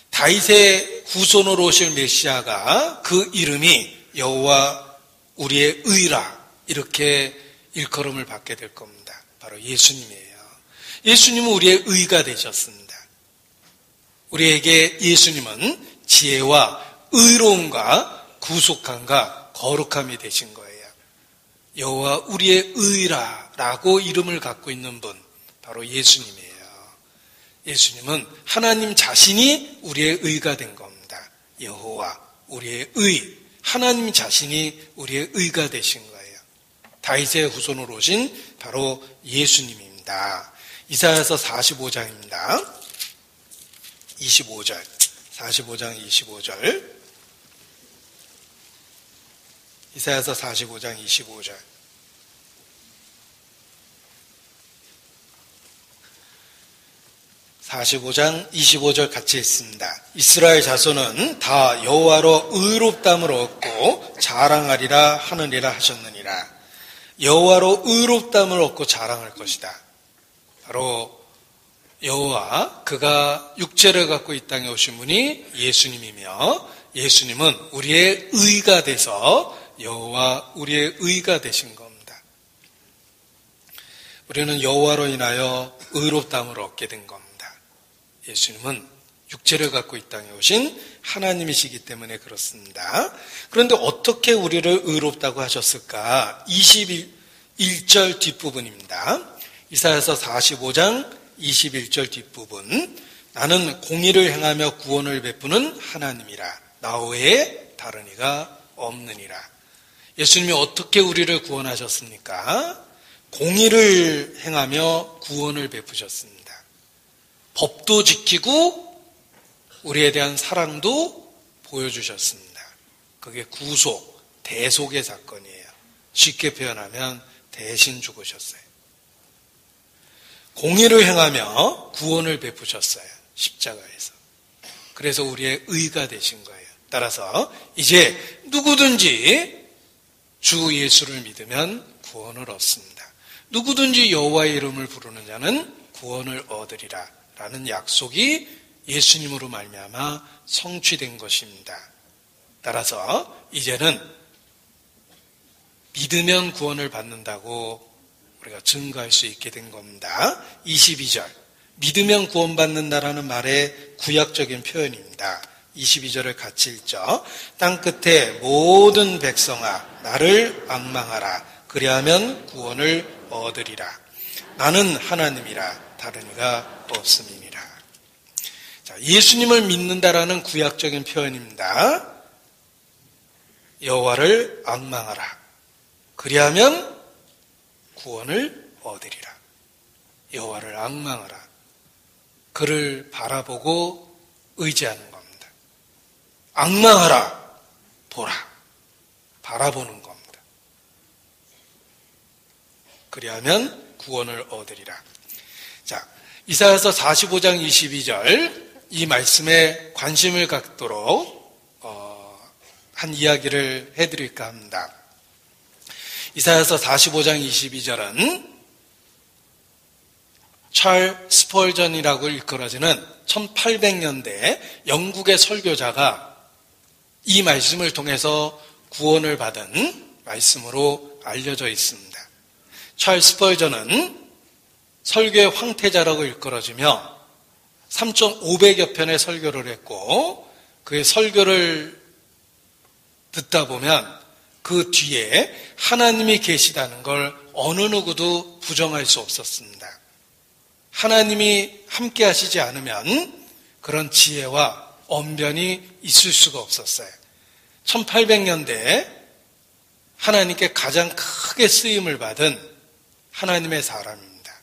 다윗의 후손으로 오실 메시아가 그 이름이 여호와 우리의 의라 이렇게 일컬음을 받게 될 겁니다. 바로 예수님이에요. 예수님은 우리의 의가 되셨습니다. 우리에게 예수님은 지혜와 의로움과 구속함과 거룩함이 되신 거예요. 여호와 우리의 의라라고 이름을 갖고 있는 분 바로 예수님이에요. 예수님은 하나님 자신이 우리의 의가 된 겁니다. 여호와 우리의 의, 하나님 자신이 우리의 의가 되신 거예요. 다윗의 후손으로 오신 바로 예수님입니다. 이사야서 45장입니다. 25절, 45장 25절. 이사야서 45장 25절. (45장 25절) 같이 읽습니다. 이스라엘 자손은 다 여호와로 의롭다함을 얻고 자랑하리라 하느니라 하셨느니라. 여호와로 의롭다함을 얻고 자랑할 것이다. 바로 여호와, 그가 육체를 갖고 이 땅에 오신 분이 예수님이며 예수님은 우리의 의가 돼서 여호와 우리의 의가 되신 겁니다. 우리는 여호와로 인하여 의롭다함을 얻게 된 겁니다. 예수님은 육체를 갖고 이 땅에 오신 하나님이시기 때문에 그렇습니다. 그런데 어떻게 우리를 의롭다고 하셨을까? 21절 뒷부분입니다. 이사야서 45장 21절 뒷부분. 나는 공의를 행하며 구원을 베푸는 하나님이라. 나 외에 다른 이가 없느니라. 예수님이 어떻게 우리를 구원하셨습니까? 공의를 행하며 구원을 베푸셨습니다. 법도 지키고 우리에 대한 사랑도 보여주셨습니다. 그게 구속, 대속의 사건이에요. 쉽게 표현하면 대신 죽으셨어요. 공의를 행하며 구원을 베푸셨어요. 십자가에서. 그래서 우리의 의가 되신 거예요. 따라서 이제 누구든지 주 예수를 믿으면 구원을 얻습니다. 누구든지 여호와의 이름을 부르는 자는 구원을 얻으리라 라는 약속이 예수님으로 말미암아 성취된 것입니다. 따라서 이제는 믿으면 구원을 받는다고 우리가 증거할 수 있게 된 겁니다. 22절 믿으면 구원받는다라는 말의 구약적인 표현입니다. 22절을 같이 읽죠. 땅끝에 모든 백성아 나를 앙망하라. 그리하면 구원을 얻으리라. 나는 하나님이라 다른 이가 없음이니라. 자, 예수님을 믿는다라는 구약적인 표현입니다. 여호와를 앙망하라. 그리하면 구원을 얻으리라. 여호와를 앙망하라. 그를 바라보고 의지하는 겁니다. 앙망하라. 보라. 바라보는 겁니다. 그리하면 구원을 얻으리라. 자, 이사야서 45장 22절 이 말씀에 관심을 갖도록 한 이야기를 해드릴까 합니다. 이사야서 45장 22절은 찰 스펄전이라고 일컬어지는 1800년대 영국의 설교자가 이 말씀을 통해서 구원을 받은 말씀으로 알려져 있습니다. 찰 스펄전은 설교의 황태자라고 일컬어지며 3,500여 편의 설교를 했고 그의 설교를 듣다 보면 그 뒤에 하나님이 계시다는 걸 어느 누구도 부정할 수 없었습니다. 하나님이 함께 하시지 않으면 그런 지혜와 언변이 있을 수가 없었어요. 1800년대에 하나님께 가장 크게 쓰임을 받은 하나님의 사람입니다.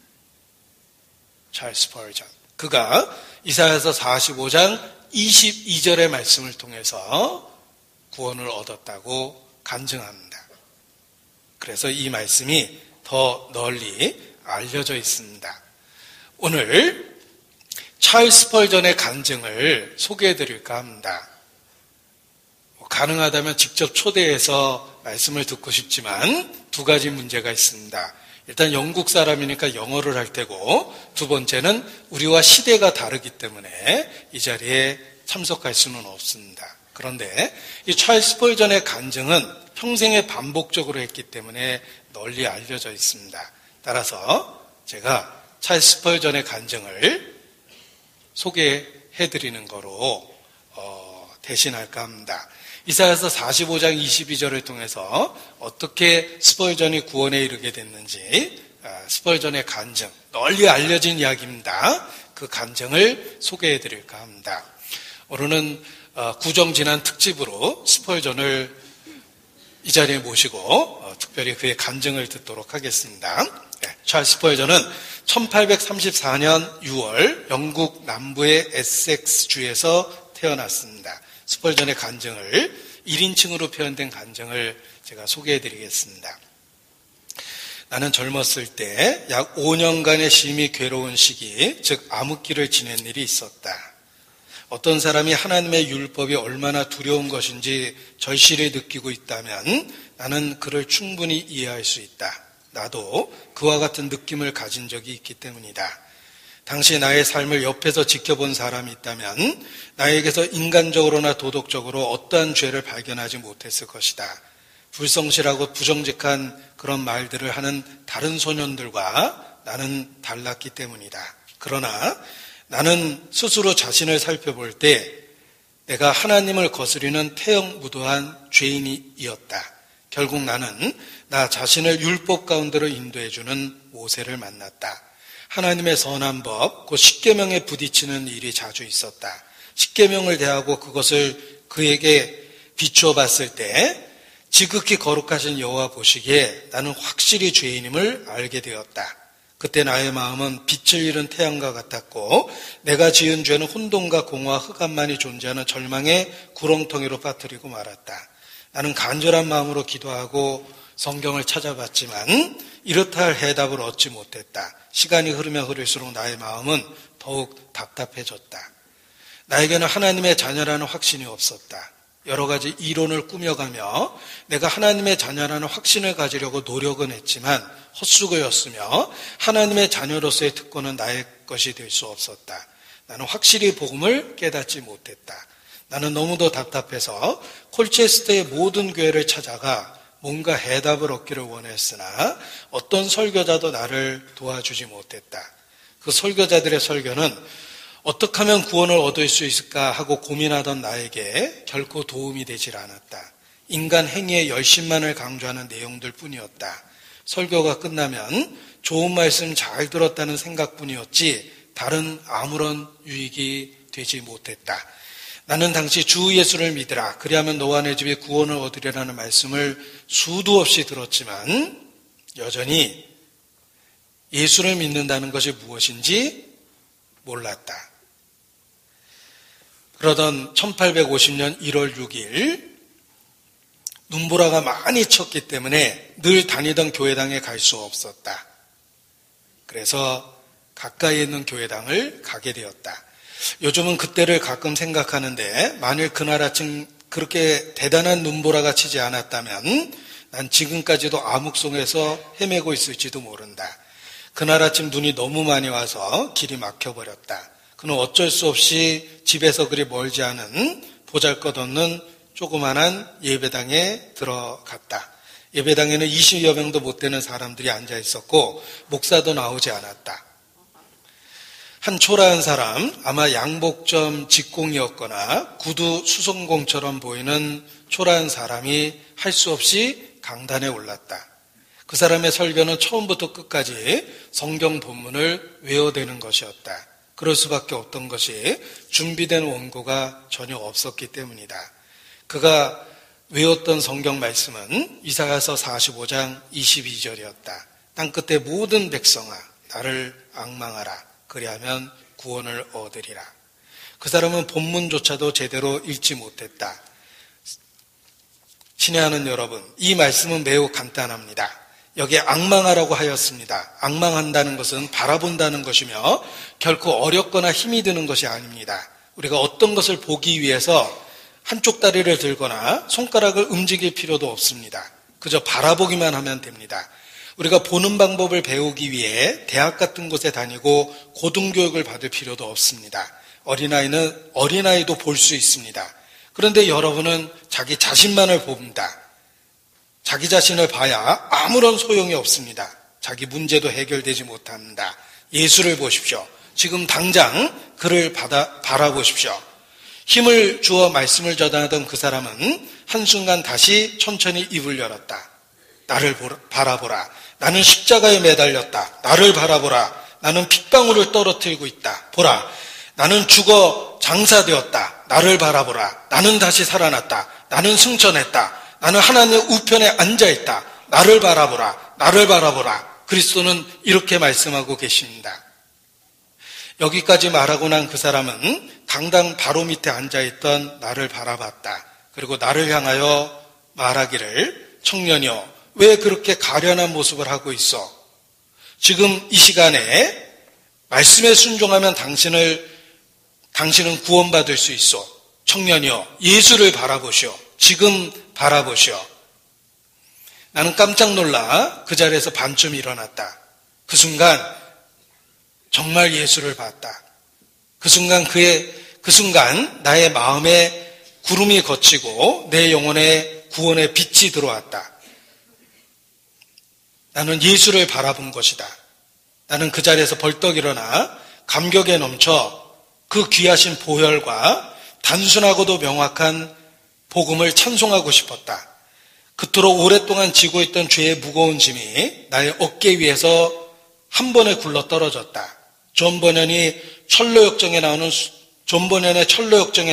찰스 스펄전. 그가 이사야서 45장 22절의 말씀을 통해서 구원을 얻었다고 간증합니다. 그래서 이 말씀이 더 널리 알려져 있습니다. 오늘 찰스 스펄전의 간증을 소개해 드릴까 합니다. 가능하다면 직접 초대해서 말씀을 듣고 싶지만 두 가지 문제가 있습니다. 일단 영국 사람이니까 영어를 할 테고 두 번째는 우리와 시대가 다르기 때문에 이 자리에 참석할 수는 없습니다. 그런데 이 찰스 스펄전의 간증은 평생에 반복적으로 했기 때문에 널리 알려져 있습니다. 따라서 제가 찰스 스펄전의 간증을 소개해드리는 거로 대신할까 합니다. 이사야서 45장 22절을 통해서 어떻게 스펄전이 구원에 이르게 됐는지 스펄전의 간증, 널리 알려진 이야기입니다. 그 간증을 소개해드릴까 합니다. 오늘은 구정지난 특집으로 스펄전을 이 자리에 모시고 특별히 그의 간증을 듣도록 하겠습니다. 찰스 스펄전은 1834년 6월 영국 남부의 에섹스 주에서 태어났습니다. 스펄전의 간증을 1인칭으로 표현된 간증을 제가 소개해드리겠습니다. 나는 젊었을 때 약 5년간의 심히 괴로운 시기, 즉 암흑기를 지낸 일이 있었다. 어떤 사람이 하나님의 율법이 얼마나 두려운 것인지 절실히 느끼고 있다면 나는 그를 충분히 이해할 수 있다. 나도 그와 같은 느낌을 가진 적이 있기 때문이다. 당시 나의 삶을 옆에서 지켜본 사람이 있다면 나에게서 인간적으로나 도덕적으로 어떠한 죄를 발견하지 못했을 것이다. 불성실하고 부정직한 그런 말들을 하는 다른 소년들과 나는 달랐기 때문이다. 그러나 나는 스스로 자신을 살펴볼 때 내가 하나님을 거스리는 태형무도한 죄인이었다. 결국 나는 나 자신을 율법 가운데로 인도해주는 모세를 만났다. 하나님의 선한 법, 그 십계명에 부딪히는 일이 자주 있었다. 십계명을 대하고 그것을 그에게 비추어 봤을 때 지극히 거룩하신 여호와 보시기에 나는 확실히 죄인임을 알게 되었다. 그때 나의 마음은 빛을 잃은 태양과 같았고 내가 지은 죄는 혼돈과 공허와 흑암만이 존재하는 절망의 구렁텅이로 빠뜨리고 말았다. 나는 간절한 마음으로 기도하고 성경을 찾아봤지만 이렇다 할 해답을 얻지 못했다. 시간이 흐르면 흐를수록 나의 마음은 더욱 답답해졌다. 나에게는 하나님의 자녀라는 확신이 없었다. 여러 가지 이론을 꾸며가며 내가 하나님의 자녀라는 확신을 가지려고 노력은 했지만 헛수고였으며 하나님의 자녀로서의 특권은 나의 것이 될 수 없었다. 나는 확실히 복음을 깨닫지 못했다. 나는 너무도 답답해서 콜체스터의 모든 교회를 찾아가 뭔가 해답을 얻기를 원했으나 어떤 설교자도 나를 도와주지 못했다. 그 설교자들의 설교는 어떻게 하면 구원을 얻을 수 있을까 하고 고민하던 나에게 결코 도움이 되질 않았다. 인간 행위의 열심만을 강조하는 내용들 뿐이었다. 설교가 끝나면 좋은 말씀 잘 들었다는 생각뿐이었지 다른 아무런 유익이 되지 못했다. 나는 당시 주 예수를 믿으라. 그리하면 너와 내 집에 구원을 얻으리라는 말씀을 수도 없이 들었지만 여전히 예수를 믿는다는 것이 무엇인지 몰랐다. 그러던 1850년 1월 6일 눈보라가 많이 쳤기 때문에 늘 다니던 교회당에 갈 수 없었다. 그래서 가까이 있는 교회당을 가게 되었다. 요즘은 그때를 가끔 생각하는데 만일 그날 아침 그렇게 대단한 눈보라가 치지 않았다면 난 지금까지도 암흑송에서 헤매고 있을지도 모른다. 그날 아침 눈이 너무 많이 와서 길이 막혀버렸다. 그는 어쩔 수 없이 집에서 그리 멀지 않은 보잘것없는 조그만한 예배당에 들어갔다. 예배당에는 20여 명도 못 되는 사람들이 앉아 있었고 목사도 나오지 않았다. 한 초라한 사람, 아마 양복점 직공이었거나 구두 수송공처럼 보이는 초라한 사람이 할 수 없이 강단에 올랐다. 그 사람의 설교는 처음부터 끝까지 성경 본문을 외워대는 것이었다. 그럴 수밖에 없던 것이 준비된 원고가 전혀 없었기 때문이다. 그가 외웠던 성경 말씀은 이사야서 45장 22절이었다. 땅끝의 모든 백성아 나를 앙망하라. 그리하면 구원을 얻으리라. 그 사람은 본문조차도 제대로 읽지 못했다. 친애하는 여러분, 이 말씀은 매우 간단합니다. 여기에 앙망하라고 하였습니다. 앙망한다는 것은 바라본다는 것이며 결코 어렵거나 힘이 드는 것이 아닙니다. 우리가 어떤 것을 보기 위해서 한쪽 다리를 들거나 손가락을 움직일 필요도 없습니다. 그저 바라보기만 하면 됩니다. 우리가 보는 방법을 배우기 위해 대학 같은 곳에 다니고 고등교육을 받을 필요도 없습니다. 어린아이도 볼 수 있습니다. 그런데 여러분은 자기 자신만을 봅니다. 자기 자신을 봐야 아무런 소용이 없습니다. 자기 문제도 해결되지 못합니다. 예수를 보십시오. 지금 당장 그를 바라보십시오. 힘을 주어 말씀을 전하던 그 사람은 한순간 다시 천천히 입을 열었다. 나를 바라보라. 나는 십자가에 매달렸다. 나를 바라보라. 나는 핏방울을 떨어뜨리고 있다. 보라. 나는 죽어 장사되었다. 나를 바라보라. 나는 다시 살아났다. 나는 승천했다. 나는 하나님의 우편에 앉아있다. 나를 바라보라. 나를 바라보라. 그리스도는 이렇게 말씀하고 계십니다. 여기까지 말하고 난 그 사람은 당당 바로 밑에 앉아있던 나를 바라봤다. 그리고 나를 향하여 말하기를 청년이여 왜 그렇게 가련한 모습을 하고 있어? 지금 이 시간에 말씀에 순종하면 당신은 구원받을 수 있어. 청년이여 예수를 바라보시오. 지금 바라보시오. 나는 깜짝 놀라 그 자리에서 반쯤 일어났다. 그 순간 정말 예수를 봤다. 그 순간 나의 마음에 구름이 걷히고 내 영혼에 구원의 빛이 들어왔다. 나는 예수를 바라본 것이다. 나는 그 자리에서 벌떡 일어나 감격에 넘쳐 그 귀하신 보혈과 단순하고도 명확한 복음을 찬송하고 싶었다. 그토록 오랫동안 지고 있던 죄의 무거운 짐이 나의 어깨 위에서 한 번에 굴러 떨어졌다. 존 버년의 철로역정에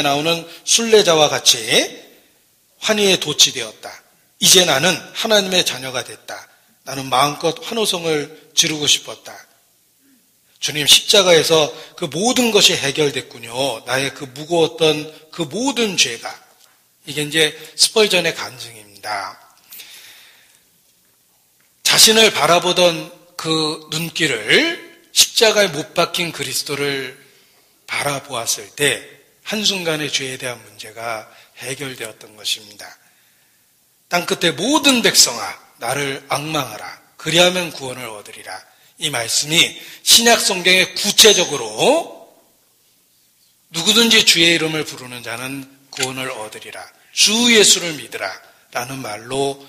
나오는 순례자와 같이 환희에 도취되었다. 이제 나는 하나님의 자녀가 됐다. 나는 마음껏 환호성을 지르고 싶었다. 주님 십자가에서 그 모든 것이 해결됐군요. 나의 그 무거웠던 그 모든 죄가. 이게 이제 스펄전의 간증입니다. 자신을 바라보던 그 눈길을 십자가에 못 박힌 그리스도를 바라보았을 때 한순간에 죄에 대한 문제가 해결되었던 것입니다. 땅끝의 모든 백성아 나를 앙망하라. 그리하면 구원을 얻으리라. 이 말씀이 신약 성경에 구체적으로 누구든지 주의 이름을 부르는 자는 구원을 얻으리라. 주 예수를 믿으라 라는 말로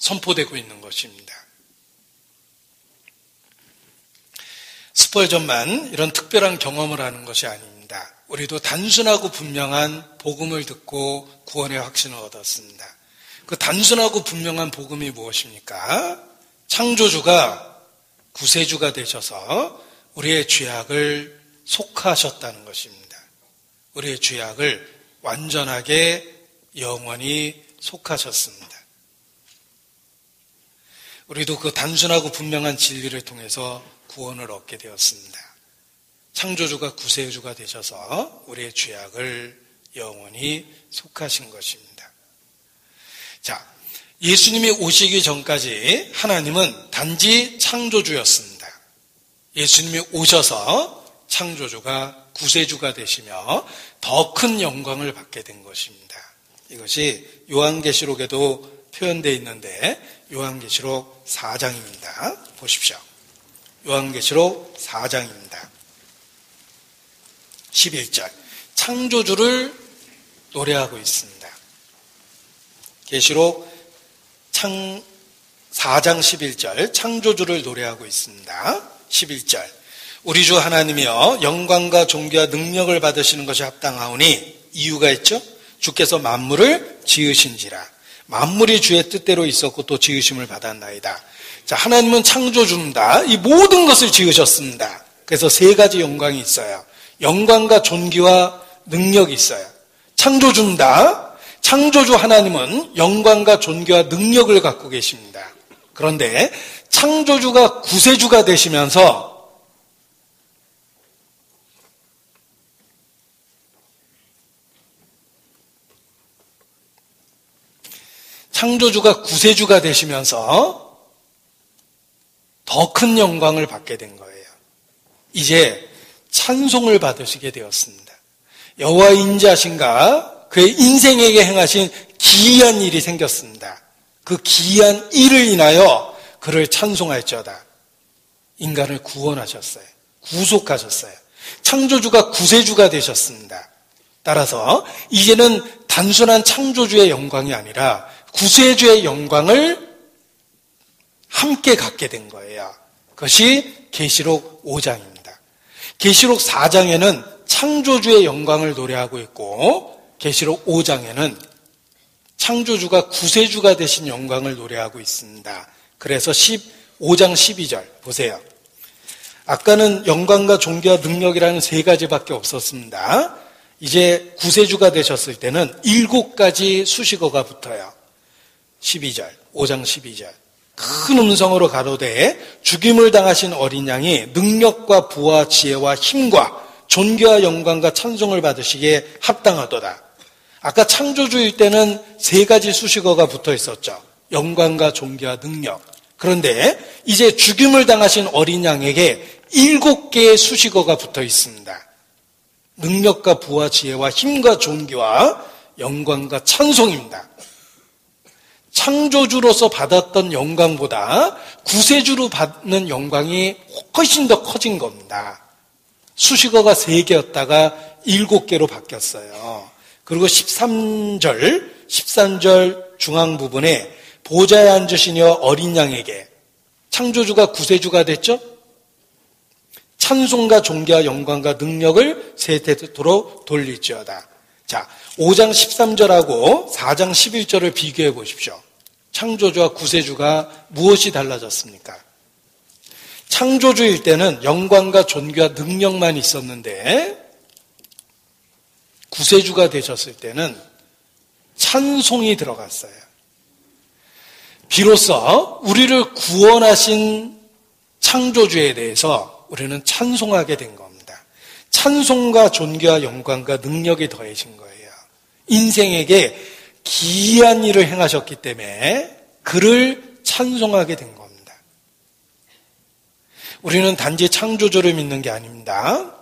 선포되고 있는 것입니다. 스펄전만 이런 특별한 경험을 하는 것이 아닙니다. 우리도 단순하고 분명한 복음을 듣고 구원의 확신을 얻었습니다. 그 단순하고 분명한 복음이 무엇입니까? 창조주가 구세주가 되셔서 우리의 죄악을 속하셨다는 것입니다. 우리의 죄악을 완전하게 영원히 속하셨습니다. 우리도 그 단순하고 분명한 진리를 통해서 구원을 얻게 되었습니다. 창조주가 구세주가 되셔서 우리의 죄악을 영원히 속하신 것입니다. 자, 예수님이 오시기 전까지 하나님은 단지 창조주였습니다. 예수님이 오셔서 창조주가 구세주가 되시며 더 큰 영광을 받게 된 것입니다. 이것이 요한계시록에도 표현되어 있는데 요한계시록 4장입니다. 보십시오. 요한계시록 4장입니다. 11절 창조주를 노래하고 있습니다. 계시록 4장 11절 창조주를 노래하고 있습니다. 11절 우리 주 하나님이여 영광과 존귀와 능력을 받으시는 것이 합당하오니 이유가 있죠. 주께서 만물을 지으신지라. 만물이 주의 뜻대로 있었고 또 지으심을 받았나이다. 자, 하나님은 창조주입니다. 이 모든 것을 지으셨습니다. 그래서 세 가지 영광이 있어요. 영광과 존귀와 능력이 있어요. 창조주입니다. 창조주 하나님은 영광과 존귀와 능력을 갖고 계십니다. 그런데 창조주가 구세주가 되시면서 창조주가 구세주가 되시면서 더 큰 영광을 받게 된 거예요. 이제 찬송을 받으시게 되었습니다. 여호와 인자신가 그의 인생에게 행하신 기이한 일이 생겼습니다. 그 기이한 일을 인하여 그를 찬송할지어다. 인간을 구원하셨어요. 구속하셨어요. 창조주가 구세주가 되셨습니다. 따라서 이제는 단순한 창조주의 영광이 아니라 구세주의 영광을 함께 갖게 된 거예요. 그것이 계시록 5장입니다. 계시록 4장에는 창조주의 영광을 노래하고 있고 계시록 5장에는 창조주가 구세주가 되신 영광을 노래하고 있습니다. 그래서 5장 12절 보세요. 아까는 영광과 존귀와 능력이라는 세 가지밖에 없었습니다. 이제 구세주가 되셨을 때는 7가지 수식어가 붙어요. 12절, 5장 12절. 큰 음성으로 가로되 죽임을 당하신 어린 양이 능력과 부와 지혜와 힘과 존귀와 영광과 찬송을 받으시기에 합당하도다. 아까 창조주일 때는 3가지 수식어가 붙어 있었죠. 영광과 존귀와 능력. 그런데 이제 죽임을 당하신 어린 양에게 7개의 수식어가 붙어 있습니다. 능력과 부와 지혜와 힘과 존귀와 영광과 찬송입니다. 창조주로서 받았던 영광보다 구세주로 받는 영광이 훨씬 더 커진 겁니다. 수식어가 3개였다가 7개로 바뀌었어요. 그리고 13절 중앙 부분에 보좌에 앉으시며 어린 양에게 창조주가 구세주가 됐죠? 찬송과 존귀와 영광과 능력을 세대토록 돌릴지어다. 자, 5장 13절하고 4장 11절을 비교해 보십시오. 창조주와 구세주가 무엇이 달라졌습니까? 창조주일 때는 영광과 존귀와 능력만 있었는데 구세주가 되셨을 때는 찬송이 들어갔어요. 비로소 우리를 구원하신 창조주에 대해서 우리는 찬송하게 된 겁니다. 찬송과 존귀와 영광과 능력이 더해진 거예요. 인생에게 기이한 일을 행하셨기 때문에 그를 찬송하게 된 겁니다. 우리는 단지 창조주를 믿는 게 아닙니다.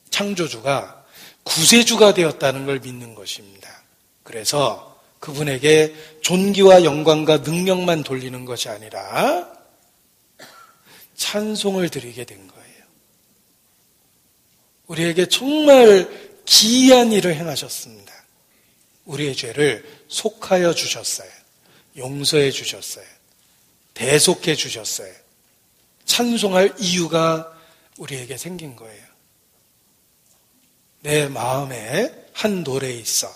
창조주가 구세주가 되었다는 걸 믿는 것입니다. 그래서 그분에게 존귀와 영광과 능력만 돌리는 것이 아니라 찬송을 드리게 된 거예요. 우리에게 정말 기이한 일을 행하셨습니다. 우리의 죄를 속하여 주셨어요. 용서해 주셨어요. 대속해 주셨어요. 찬송할 이유가 우리에게 생긴 거예요. 내 마음에 한 노래에 있어.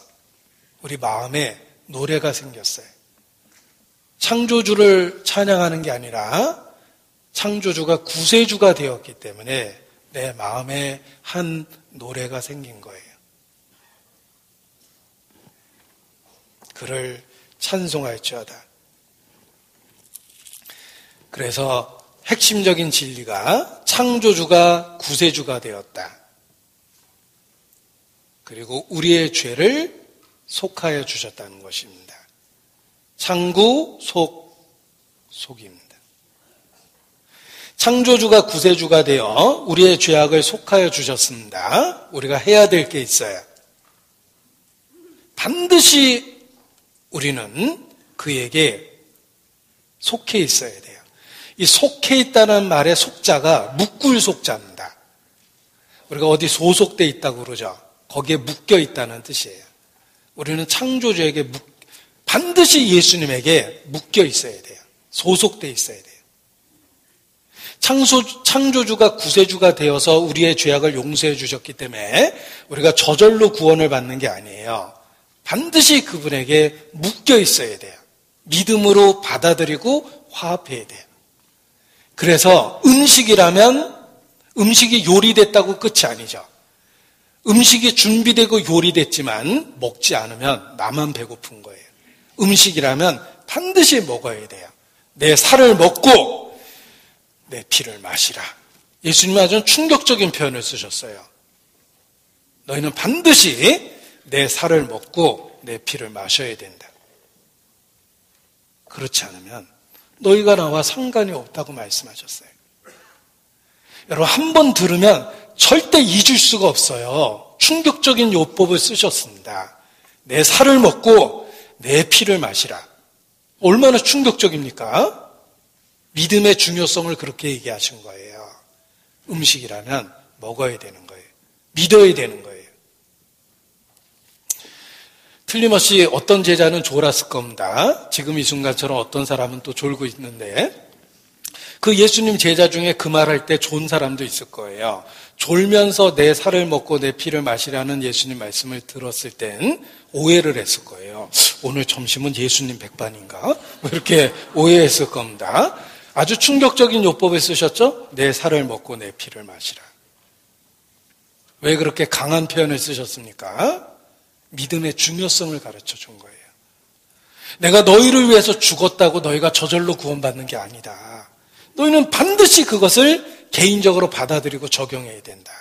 우리 마음에 노래가 생겼어요. 창조주를 찬양하는 게 아니라 창조주가 구세주가 되었기 때문에 내 마음에 한 노래가 생긴 거예요. 그를 찬송할지어다. 그래서 핵심적인 진리가 창조주가 구세주가 되었다. 그리고 우리의 죄를 속하여 주셨다는 것입니다. 창구, 속입니다. 창조주가 구세주가 되어 우리의 죄악을 속하여 주셨습니다. 우리가 해야 될 게 있어요. 반드시 우리는 그에게 속해 있어야 돼요. 이 속해 있다는 말의 속자가 묶을 속자입니다. 우리가 어디 소속돼 있다고 그러죠. 거기에 묶여 있다는 뜻이에요. 우리는 창조주에게 반드시 예수님에게 묶여 있어야 돼요. 소속돼 있어야 돼요. 창조주가 구세주가 되어서 우리의 죄악을 용서해 주셨기 때문에 우리가 저절로 구원을 받는 게 아니에요. 반드시 그분에게 묶여 있어야 돼요. 믿음으로 받아들이고 화합해야 돼요. 그래서 음식이 요리됐다고 끝이 아니죠. 음식이 준비되고 요리됐지만 먹지 않으면 나만 배고픈 거예요. 음식이라면 반드시 먹어야 돼요. 내 살을 먹고 내 피를 마시라. 예수님은 아주 충격적인 표현을 쓰셨어요. 너희는 반드시 내 살을 먹고 내 피를 마셔야 된다. 그렇지 않으면 너희가 나와 상관이 없다고 말씀하셨어요. 여러분, 한 번 들으면 절대 잊을 수가 없어요. 충격적인 요법을 쓰셨습니다. 내 살을 먹고 내 피를 마시라. 얼마나 충격적입니까? 믿음의 중요성을 그렇게 얘기하신 거예요. 음식이라면 먹어야 되는 거예요. 믿어야 되는 거예요. 틀림없이 어떤 제자는 졸았을 겁니다. 지금 이 순간처럼 어떤 사람은 또 졸고 있는데 그 예수님 제자 중에 그 말할 때 존 사람도 있을 거예요. 졸면서 내 살을 먹고 내 피를 마시라는 예수님 말씀을 들었을 땐 오해를 했을 거예요. 오늘 점심은 예수님 백반인가? 이렇게 오해했을 겁니다. 아주 충격적인 요법을 쓰셨죠? 내 살을 먹고 내 피를 마시라. 왜 그렇게 강한 표현을 쓰셨습니까? 믿음의 중요성을 가르쳐 준 거예요. 내가 너희를 위해서 죽었다고 너희가 저절로 구원받는 게 아니다. 너희는 반드시 그것을 개인적으로 받아들이고 적용해야 된다.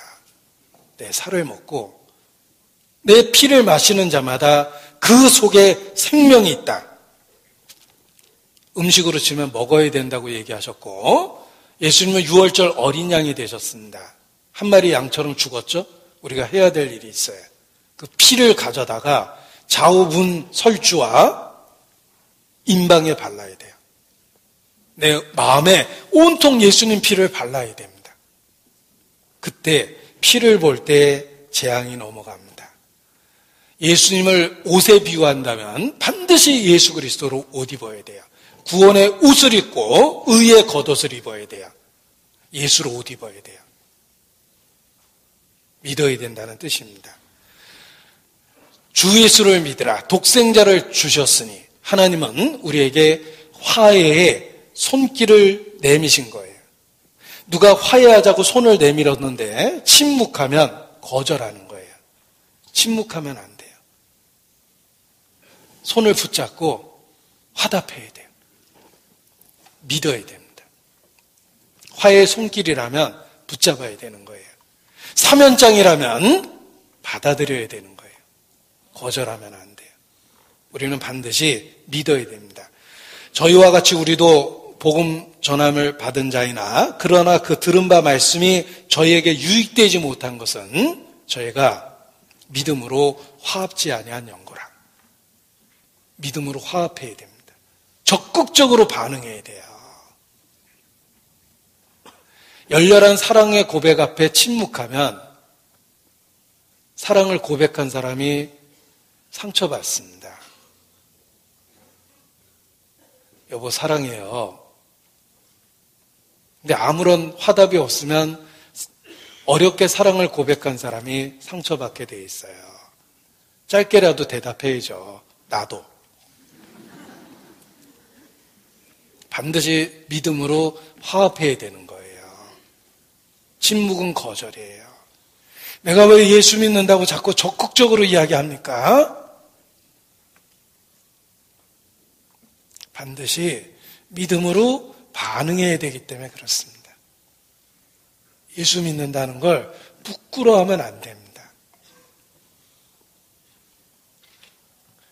내 살을 먹고 내 피를 마시는 자마다 그 속에 생명이 있다. 음식으로 치면 먹어야 된다고 얘기하셨고 예수님은 6월절 어린 양이 되셨습니다. 한 마리 양처럼 죽었죠? 우리가 해야 될 일이 있어요. 그 피를 가져다가 좌우문 설주와 임방에 발라야 돼요. 내 마음에 온통 예수님 피를 발라야 됩니다. 그때 피를 볼 때 재앙이 넘어갑니다. 예수님을 옷에 비유한다면 반드시 예수 그리스도로 옷 입어야 돼요. 구원의 옷을 입고 의의 겉옷을 입어야 돼요. 예수로 옷 입어야 돼요. 믿어야 된다는 뜻입니다. 주 예수를 믿으라. 독생자를 주셨으니 하나님은 우리에게 화해의 손길을 내미신 거예요. 누가 화해하자고 손을 내밀었는데 침묵하면 거절하는 거예요. 침묵하면 안 돼요. 손을 붙잡고 화답해야 돼요. 믿어야 됩니다. 화해의 손길이라면 붙잡아야 되는 거예요. 사면장이라면 받아들여야 되는 거예요. 거절하면 안 돼요. 우리는 반드시 믿어야 됩니다. 저희와 같이 우리도 복음 전함을 받은 자이나 그러나 그 들은 바 말씀이 저희에게 유익되지 못한 것은 저희가 믿음으로 화합지 아니한 연고라. 믿음으로 화합해야 됩니다. 적극적으로 반응해야 돼요. 열렬한 사랑의 고백 앞에 침묵하면 사랑을 고백한 사람이 상처받습니다. 여보 사랑해요. 근데 아무런 화답이 없으면 어렵게 사랑을 고백한 사람이 상처받게 돼 있어요. 짧게라도 대답해야죠. 나도. 반드시 믿음으로 화합해야 되는 거예요. 침묵은 거절이에요. 내가 왜 예수 믿는다고 자꾸 적극적으로 이야기합니까? 반드시 믿음으로 반응해야 되기 때문에 그렇습니다. 예수 믿는다는 걸 부끄러워하면 안 됩니다.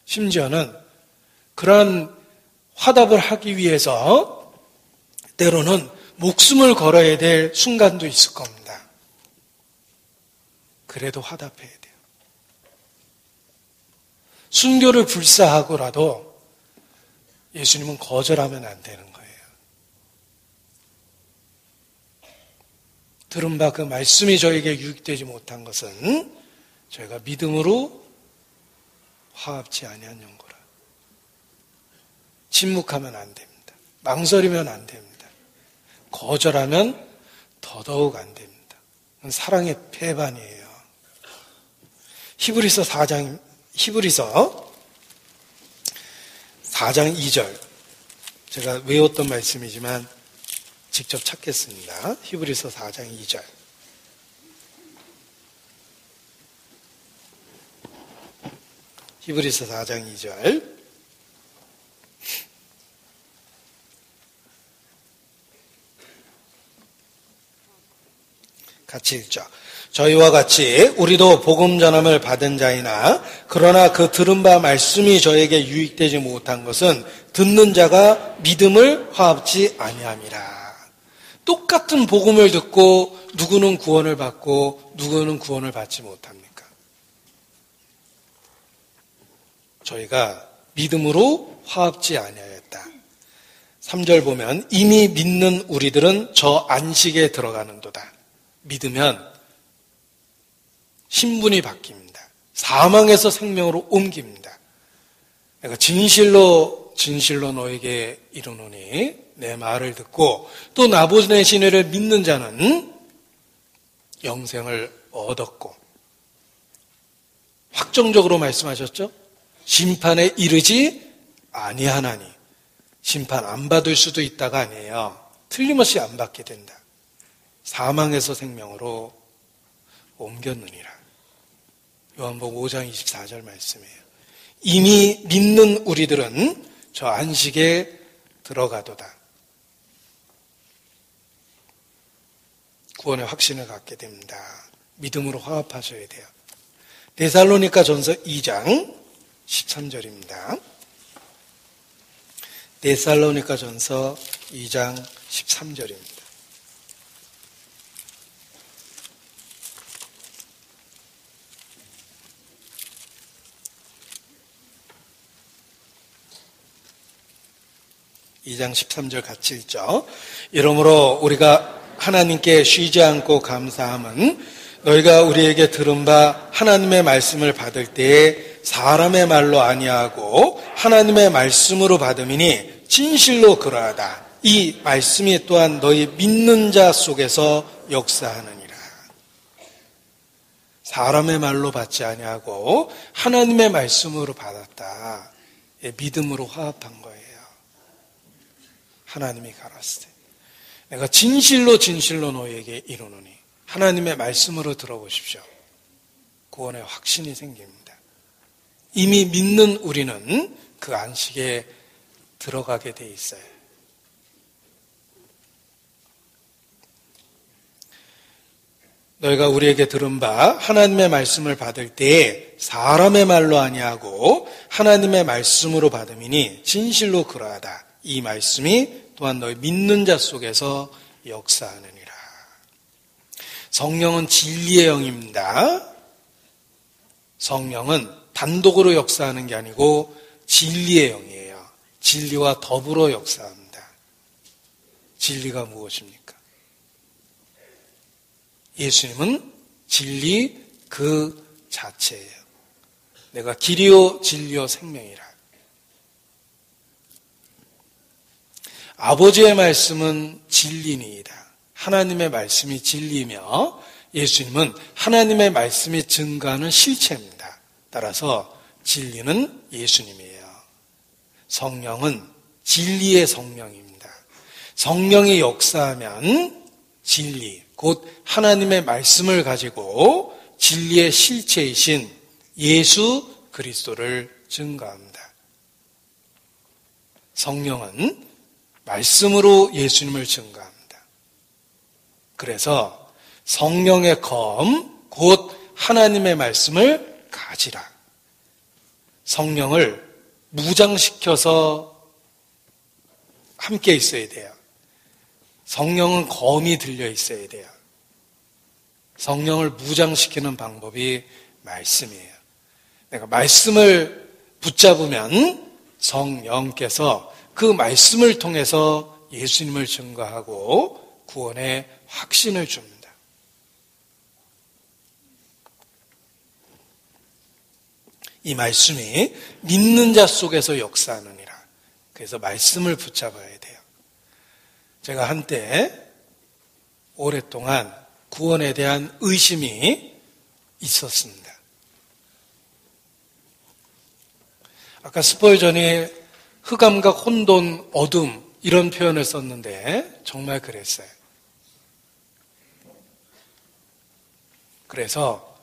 심지어는 그러한 화답을 하기 위해서 때로는 목숨을 걸어야 될 순간도 있을 겁니다. 그래도 화답해야 돼요. 순교를 불사하고라도 예수님은 거절하면 안 되는 거예요. 들은 바 그 말씀이 저에게 유익되지 못한 것은 저희가 믿음으로 화합지 아니한 연고라. 침묵하면 안 됩니다. 망설이면 안 됩니다. 거절하면 더더욱 안 됩니다. 그건 사랑의 배반이에요. 히브리서 4장 2절. 제가 외웠던 말씀이지만 직접 찾겠습니다. 히브리서 4장 2절. 히브리서 4장 2절. 같이 읽죠. 저희와 같이 우리도 복음 전함을 받은 자이나 그러나 그 들은 바 말씀이 저에게 유익되지 못한 것은 듣는 자가 믿음을 화합지 아니함이라. 똑같은 복음을 듣고 누구는 구원을 받고 누구는 구원을 받지 못합니까? 저희가 믿음으로 화합지 아니하였다. 3절 보면 이미 믿는 우리들은 저 안식에 들어가는도다. 믿으면 신분이 바뀝니다. 사망에서 생명으로 옮깁니다. 내가 진실로 너에게 이르노니 내 말을 듣고 또 나 보내신 이를 믿는 자는 영생을 얻었고 확정적으로 말씀하셨죠? 심판에 이르지 아니하나니. 심판 안 받을 수도 있다가 아니에요. 틀림없이 안 받게 된다. 사망에서 생명으로 옮겼느니라. 요한복음 5장 24절 말씀이에요. 이미 믿는 우리들은 저 안식에 들어가도다. 구원의 확신을 갖게 됩니다. 믿음으로 화합하셔야 돼요. 데살로니가 전서 2장 13절입니다. 데살로니가 전서 2장 13절입니다. 이 장 13절 같이 읽죠. 이러므로 우리가 하나님께 쉬지 않고 감사함은 너희가 우리에게 들은 바 하나님의 말씀을 받을 때에 사람의 말로 아니하고 하나님의 말씀으로 받음이니 진실로 그러하다. 이 말씀이 또한 너희 믿는 자 속에서 역사하느니라. 사람의 말로 받지 아니하고 하나님의 말씀으로 받았다. 믿음으로 화합한 거예요. 하나님이 가라사대 내가 진실로 너희에게 이르노니 하나님의 말씀으로 들어보십시오. 구원의 확신이 생깁니다. 이미 믿는 우리는 그 안식에 들어가게 돼 있어요. 너희가 우리에게 들은 바 하나님의 말씀을 받을 때에 사람의 말로 아니하고 하나님의 말씀으로 받음이니 진실로 그러하다. 이 말씀이 또한 너희 믿는 자 속에서 역사하느니라. 성령은 진리의 영입니다. 성령은 단독으로 역사하는 게 아니고 진리의 영이에요. 진리와 더불어 역사합니다. 진리가 무엇입니까? 예수님은 진리 그 자체예요. 내가 길이요 진리요 생명이라. 아버지의 말씀은 진리니이다. 하나님의 말씀이 진리이며 예수님은 하나님의 말씀이 증거하는 실체입니다. 따라서 진리는 예수님이에요. 성령은 진리의 성령입니다. 성령이 역사하면 진리, 곧 하나님의 말씀을 가지고 진리의 실체이신 예수 그리스도를 증거합니다. 성령은 말씀으로 예수님을 증거합니다. 그래서 성령의 검, 곧 하나님의 말씀을 가지라. 성령을 무장시켜서 함께 있어야 돼요. 성령은 검이 들려 있어야 돼요. 성령을 무장시키는 방법이 말씀이에요. 내가 말씀을 붙잡으면 성령께서 그 말씀을 통해서 예수님을 증거하고 구원의 확신을 줍니다. 이 말씀이 믿는 자 속에서 역사하느니라. 그래서 말씀을 붙잡아야 돼요. 제가 한때 오랫동안 구원에 대한 의심이 있었습니다. 아까 스펄전이 흑암각, 혼돈, 어둠 이런 표현을 썼는데 정말 그랬어요. 그래서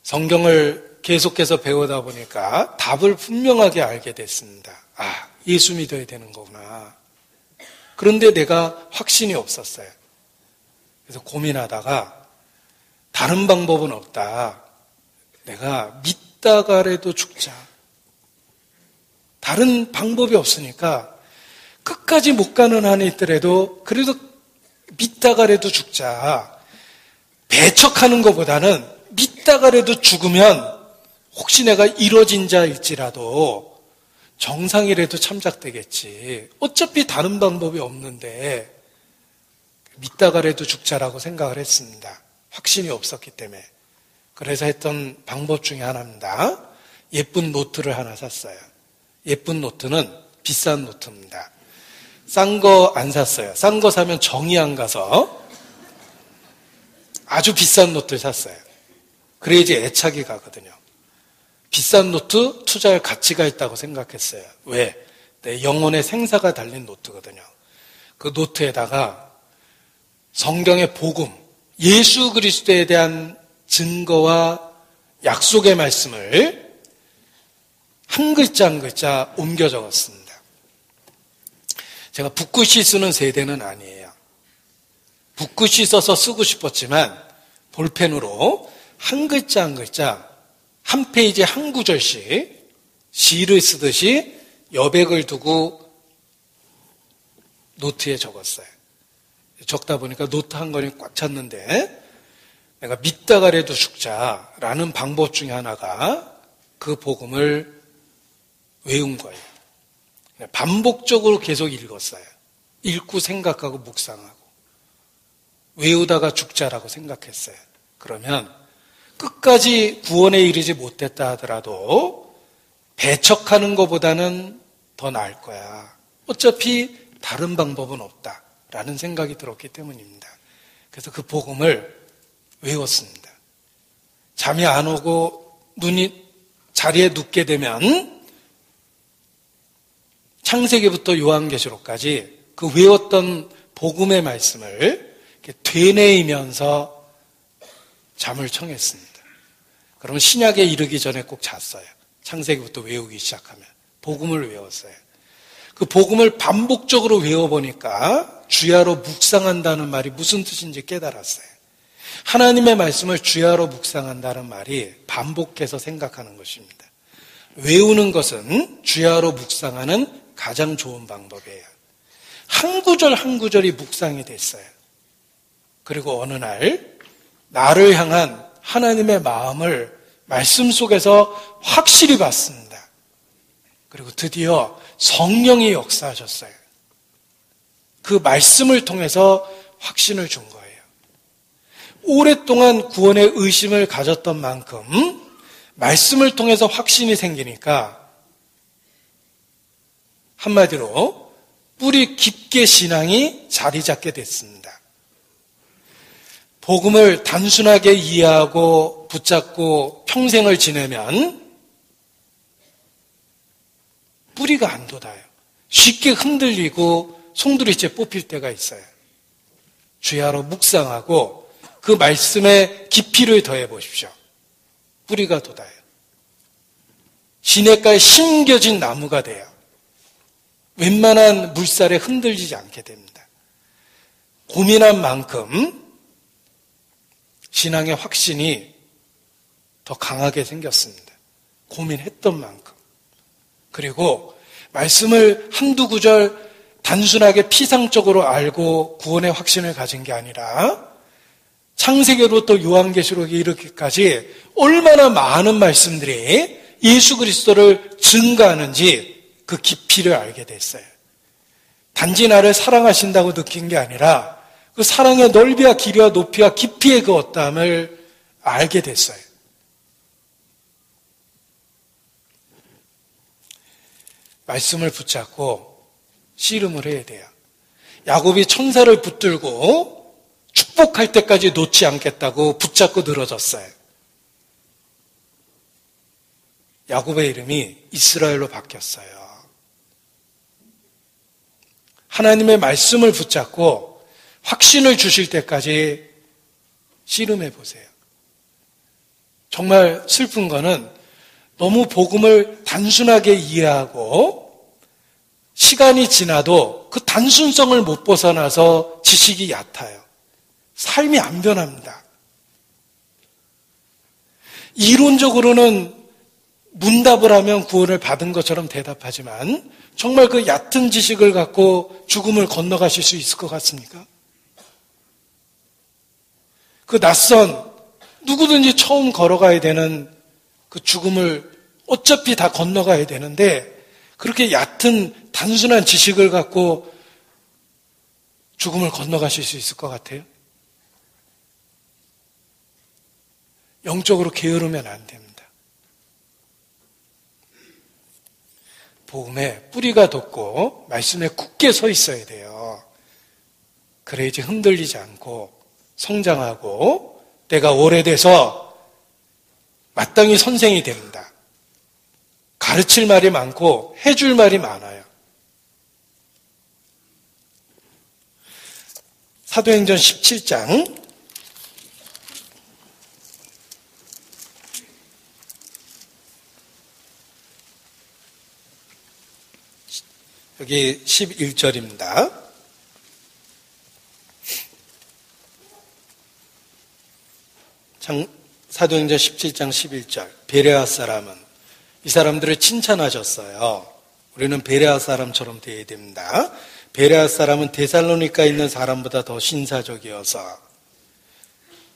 성경을 계속해서 배우다 보니까 답을 분명하게 알게 됐습니다. 아, 예수 믿어야 되는 거구나. 그런데 내가 확신이 없었어요. 그래서 고민하다가 다른 방법은 없다. 내가 믿다가라도 죽자. 다른 방법이 없으니까 끝까지 못 가는 한이 있더라도 그래도 믿다가라도 죽자. 배척하는 것보다는 믿다가라도 죽으면 혹시 내가 이뤄진 자일지라도 정상이라도 참작되겠지. 어차피 다른 방법이 없는데 믿다가라도 죽자라고 생각을 했습니다. 확신이 없었기 때문에. 그래서 했던 방법 중에 하나입니다. 예쁜 노트를 하나 샀어요. 예쁜 노트는 비싼 노트입니다. 싼 거 안 샀어요. 싼 거 사면 정이 안 가서 아주 비싼 노트를 샀어요. 그래야지 애착이 가거든요. 비싼 노트 투자할 가치가 있다고 생각했어요. 왜? 내 영혼의 생사가 달린 노트거든요. 그 노트에다가 성경의 복음, 예수 그리스도에 대한 증거와 약속의 말씀을 한 글자 한 글자 옮겨 적었습니다. 제가 붓글씨 쓰는 세대는 아니에요. 붓글씨 써서 쓰고 싶었지만 볼펜으로 한 글자 한 글자 한 페이지에 한 구절씩 시를 쓰듯이 여백을 두고 노트에 적었어요. 적다 보니까 노트 한 권이 꽉 찼는데 내가 믿다가라도 죽자라는 방법 중에 하나가 그 복음을 외운 거예요. 반복적으로 계속 읽었어요. 읽고 생각하고 묵상하고 외우다가 죽자라고 생각했어요. 그러면 끝까지 구원에 이르지 못했다 하더라도 배척하는 것보다는 더 나을 거야. 어차피 다른 방법은 없다라는 생각이 들었기 때문입니다. 그래서 그 복음을 외웠습니다. 잠이 안 오고 눈이 자리에 눕게 되면 창세기부터 요한계시록까지 그 외웠던 복음의 말씀을 이렇게 되뇌이면서 잠을 청했습니다. 그러면 신약에 이르기 전에 꼭 잤어요. 창세기부터 외우기 시작하면. 복음을 외웠어요. 그 복음을 반복적으로 외워보니까 주야로 묵상한다는 말이 무슨 뜻인지 깨달았어요. 하나님의 말씀을 주야로 묵상한다는 말이 반복해서 생각하는 것입니다. 외우는 것은 주야로 묵상하는 가장 좋은 방법이에요. 한 구절 한 구절이 묵상이 됐어요. 그리고 어느 날 나를 향한 하나님의 마음을 말씀 속에서 확실히 봤습니다. 그리고 드디어 성령이 역사하셨어요. 그 말씀을 통해서 확신을 준 거예요. 오랫동안 구원의 의심을 가졌던 만큼 말씀을 통해서 확신이 생기니까 한마디로 뿌리 깊게 신앙이 자리 잡게 됐습니다. 복음을 단순하게 이해하고 붙잡고 평생을 지내면 뿌리가 안 돋아요. 쉽게 흔들리고 송두리째 뽑힐 때가 있어요. 주야로 묵상하고 그 말씀에 깊이를 더해 보십시오. 뿌리가 돋아요. 시냇가에 심겨진 나무가 돼요. 웬만한 물살에 흔들리지 않게 됩니다. 고민한 만큼 신앙의 확신이 더 강하게 생겼습니다. 고민했던 만큼. 그리고 말씀을 한두 구절 단순하게 피상적으로 알고 구원의 확신을 가진 게 아니라 창세기로부터 요한계시록에 이르기까지 얼마나 많은 말씀들이 예수 그리스도를 증거하는지 그 깊이를 알게 됐어요. 단지 나를 사랑하신다고 느낀 게 아니라 그 사랑의 넓이와 길이와 높이와 깊이의 그 어떠함을 알게 됐어요. 말씀을 붙잡고 씨름을 해야 돼요. 야곱이 천사를 붙들고 축복할 때까지 놓지 않겠다고 붙잡고 늘어졌어요. 야곱의 이름이 이스라엘로 바뀌었어요. 하나님의 말씀을 붙잡고 확신을 주실 때까지 씨름해 보세요. 정말 슬픈 거는 너무 복음을 단순하게 이해하고 시간이 지나도 그 단순성을 못 벗어나서 지식이 얕아요. 삶이 안 변합니다. 이론적으로는 문답을 하면 구원을 받은 것처럼 대답하지만 정말 그 얕은 지식을 갖고 죽음을 건너가실 수 있을 것 같습니까? 그 낯선 누구든지 처음 걸어가야 되는 그 죽음을 어차피 다 건너가야 되는데 그렇게 얕은 단순한 지식을 갖고 죽음을 건너가실 수 있을 것 같아요? 영적으로 게으르면 안 됩니다. 복음에 뿌리가 돋고 말씀에 굳게 서 있어야 돼요. 그래야지 흔들리지 않고 성장하고 때가 오래돼서 마땅히 선생이 됩니다. 가르칠 말이 많고 해줄 말이 많아요. 사도행전 17장 여기 11절입니다. 사도행전 17장 11절. 베레아 사람은 이 사람들을 칭찬하셨어요. 우리는 베레아 사람처럼 되어야 됩니다. 베레아 사람은 데살로니가에 있는 사람보다 더 신사적이어서,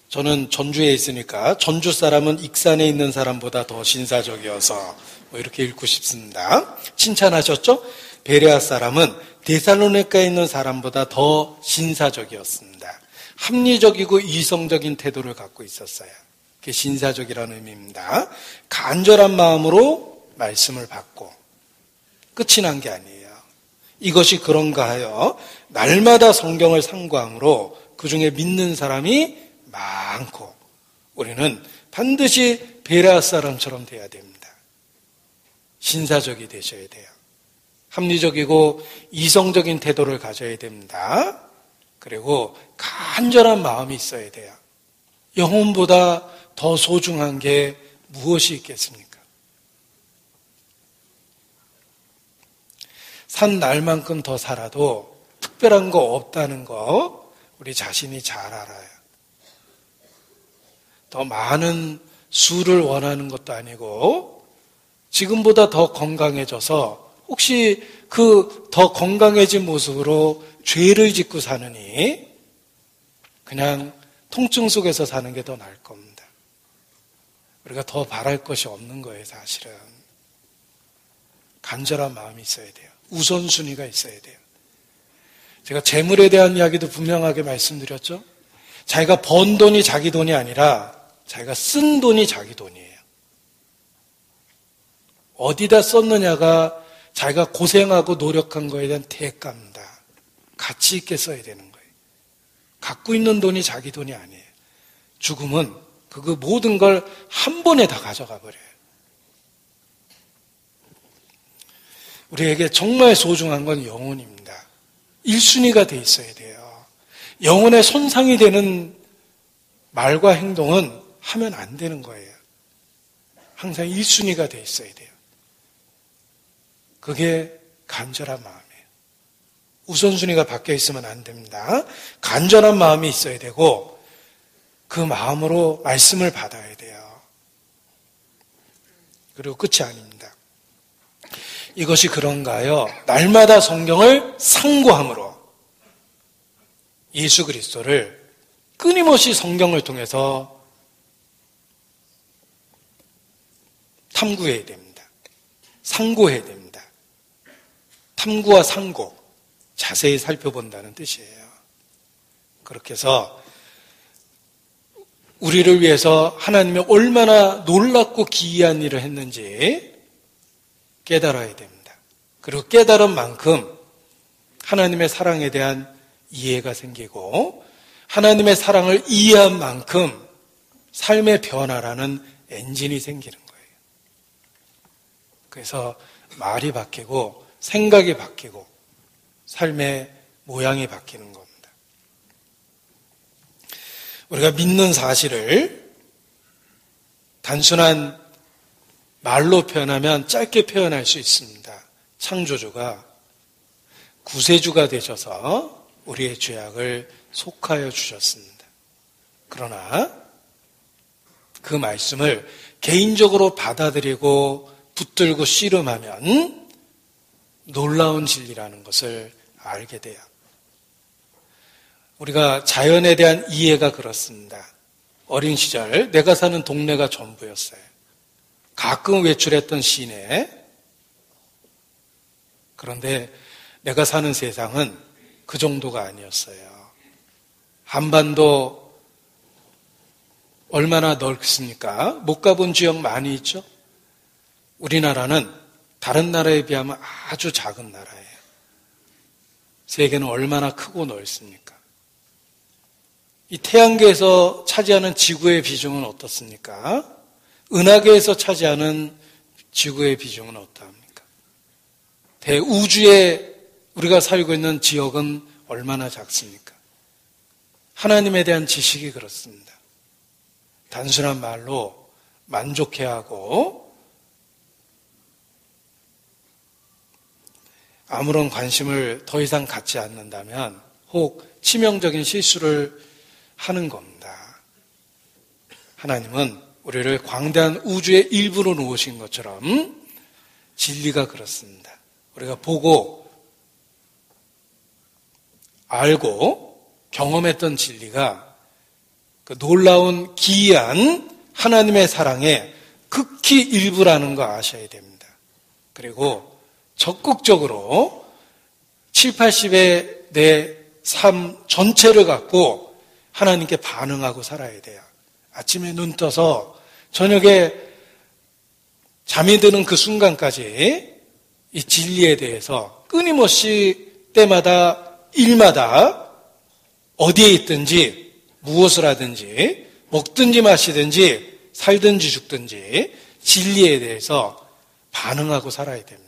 저는 전주에 있으니까 전주 사람은 익산에 있는 사람보다 더 신사적이어서 이렇게 읽고 싶습니다. 칭찬하셨죠? 베레아 사람은 데살로니가에 있는 사람보다 더 신사적이었습니다. 합리적이고 이성적인 태도를 갖고 있었어요. 그게 신사적이라는 의미입니다. 간절한 마음으로 말씀을 받고 끝이 난 게 아니에요. 이것이 그런가 하여 날마다 성경을 상고함으로 그 중에 믿는 사람이 많고, 우리는 반드시 베레아 사람처럼 돼야 됩니다. 신사적이 되셔야 돼요. 합리적이고 이성적인 태도를 가져야 됩니다. 그리고 간절한 마음이 있어야 돼요. 영혼보다 더 소중한 게 무엇이 있겠습니까? 산 날만큼 더 살아도 특별한 거 없다는 거 우리 자신이 잘 알아요. 더 많은 수를 원하는 것도 아니고 지금보다 더 건강해져서 혹시 그 더 건강해진 모습으로 죄를 짓고 사느니 그냥 통증 속에서 사는 게 더 나을 겁니다. 우리가 더 바랄 것이 없는 거예요, 사실은. 간절한 마음이 있어야 돼요. 우선순위가 있어야 돼요. 제가 재물에 대한 이야기도 분명하게 말씀드렸죠. 자기가 번 돈이 자기 돈이 아니라 자기가 쓴 돈이 자기 돈이에요. 어디다 썼느냐가 자기가 고생하고 노력한 거에 대한 대가입니다. 가치 있게 써야 되는 거예요. 갖고 있는 돈이 자기 돈이 아니에요. 죽음은 그 모든 걸 한 번에 다 가져가 버려요. 우리에게 정말 소중한 건 영혼입니다. 1순위가 돼 있어야 돼요. 영혼에 손상이 되는 말과 행동은 하면 안 되는 거예요. 항상 1순위가 돼 있어야 돼요. 그게 간절한 마음이에요. 우선순위가 바뀌어 있으면 안 됩니다. 간절한 마음이 있어야 되고 그 마음으로 말씀을 받아야 돼요. 그리고 끝이 아닙니다. 이것이 그런가요? 날마다 성경을 상고함으로 예수 그리스도를 끊임없이 성경을 통해서 탐구해야 됩니다. 상고해야 됩니다. 탐구와 상고, 자세히 살펴본다는 뜻이에요. 그렇게 해서 우리를 위해서 하나님이 얼마나 놀랍고 기이한 일을 했는지 깨달아야 됩니다. 그리고 깨달은 만큼 하나님의 사랑에 대한 이해가 생기고 하나님의 사랑을 이해한 만큼 삶의 변화라는 엔진이 생기는 거예요. 그래서 말이 바뀌고 생각이 바뀌고 삶의 모양이 바뀌는 겁니다. 우리가 믿는 사실을 단순한 말로 표현하면 짧게 표현할 수 있습니다. 창조주가 구세주가 되셔서 우리의 죄악을 속하여 주셨습니다. 그러나 그 말씀을 개인적으로 받아들이고 붙들고 씨름하면 놀라운 진리라는 것을 알게 돼요. 우리가 자연에 대한 이해가 그렇습니다. 어린 시절 내가 사는 동네가 전부였어요. 가끔 외출했던 시내. 그런데 내가 사는 세상은 그 정도가 아니었어요. 한반도 얼마나 넓습니까? 못 가본 지역 많이 있죠? 우리나라는 다른 나라에 비하면 아주 작은 나라예요. 세계는 얼마나 크고 넓습니까? 이 태양계에서 차지하는 지구의 비중은 어떻습니까? 은하계에서 차지하는 지구의 비중은 어떠합니까? 대우주에 우리가 살고 있는 지역은 얼마나 작습니까? 하나님에 대한 지식이 그렇습니다. 단순한 말로 만족해야 하고 아무런 관심을 더 이상 갖지 않는다면 혹 치명적인 실수를 하는 겁니다. 하나님은 우리를 광대한 우주의 일부로 놓으신 것처럼 진리가 그렇습니다. 우리가 보고 알고 경험했던 진리가 그 놀라운 기이한 하나님의 사랑의 극히 일부라는 거 아셔야 됩니다. 그리고 적극적으로 7, 80의 내 삶 전체를 갖고 하나님께 반응하고 살아야 돼요. 아침에 눈 떠서 저녁에 잠이 드는 그 순간까지 이 진리에 대해서 끊임없이 때마다 일마다 어디에 있든지 무엇을 하든지 먹든지 마시든지 살든지 죽든지 진리에 대해서 반응하고 살아야 됩니다.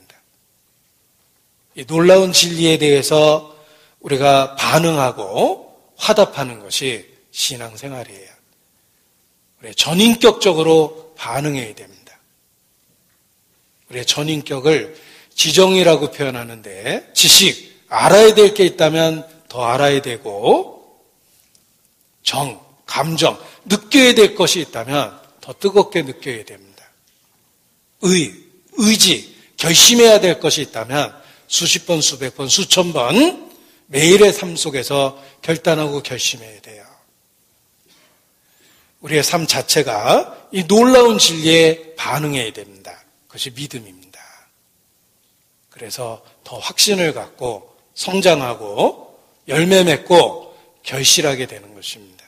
이 놀라운 진리에 대해서 우리가 반응하고 화답하는 것이 신앙생활이에요. 우리 전인격적으로 반응해야 됩니다. 우리의 전인격을 지정이라고 표현하는데 지식, 알아야 될 게 있다면 더 알아야 되고 정, 감정, 느껴야 될 것이 있다면 더 뜨겁게 느껴야 됩니다. 의지, 결심해야 될 것이 있다면 수십 번, 수백 번, 수천 번 매일의 삶 속에서 결단하고 결심해야 돼요. 우리의 삶 자체가 이 놀라운 진리에 반응해야 됩니다. 그것이 믿음입니다. 그래서 더 확신을 갖고 성장하고 열매 맺고 결실하게 되는 것입니다.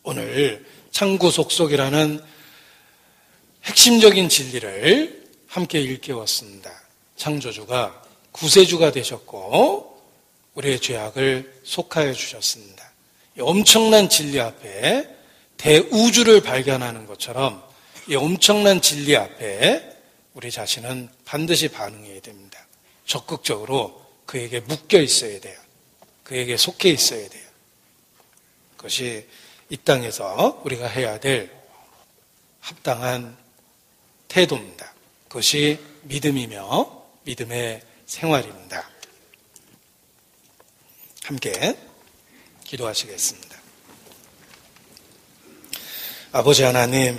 오늘 창구 속속이라는 핵심적인 진리를 함께 일깨웠습니다. 창조주가 구세주가 되셨고 우리의 죄악을 속하여 주셨습니다. 이 엄청난 진리 앞에 대우주를 발견하는 것처럼 이 엄청난 진리 앞에 우리 자신은 반드시 반응해야 됩니다. 적극적으로 그에게 묶여 있어야 돼요. 그에게 속해 있어야 돼요. 그것이 이 땅에서 우리가 해야 될 합당한 태도입니다. 그것이 믿음이며 믿음의 생활입니다. 함께 기도하시겠습니다. 아버지 하나님,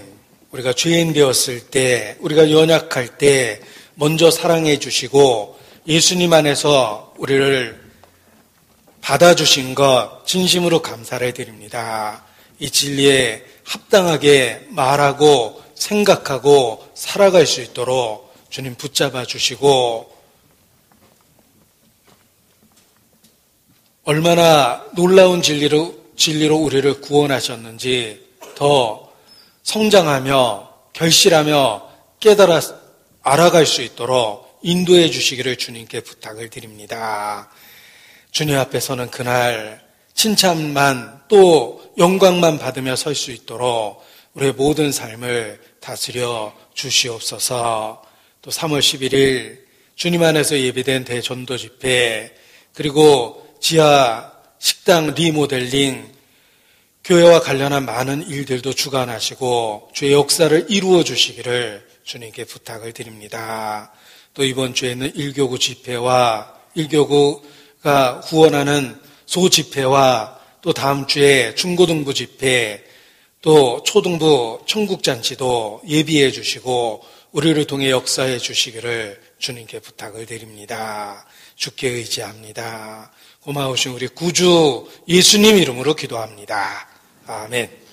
우리가 죄인 되었을 때, 우리가 연약할 때 먼저 사랑해 주시고 예수님 안에서 우리를 받아주신 것 진심으로 감사를 드립니다. 이 진리에 합당하게 말하고 생각하고 살아갈 수 있도록 주님 붙잡아 주시고 얼마나 놀라운 진리로 우리를 구원하셨는지 더 성장하며 결실하며 깨달아 알아갈 수 있도록 인도해 주시기를 주님께 부탁을 드립니다. 주님 앞에서는 그날 칭찬만 또 영광만 받으며 설 수 있도록 우리의 모든 삶을 다스려 주시옵소서. 또 3월 11일 주님 안에서 예비된 대전도 집회 그리고 지하 식당 리모델링 교회와 관련한 많은 일들도 주관하시고 주의 역사를 이루어 주시기를 주님께 부탁을 드립니다. 또 이번 주에는 1교구 집회와 1교구가 후원하는 소집회와 또 다음 주에 중고등부 집회 또 초등부 청국잔치도 예비해 주시고 우리를 통해 역사해 주시기를 주님께 부탁을 드립니다. 주께 의지합니다. 고마우신 우리 구주 예수님 이름으로 기도합니다. 아멘.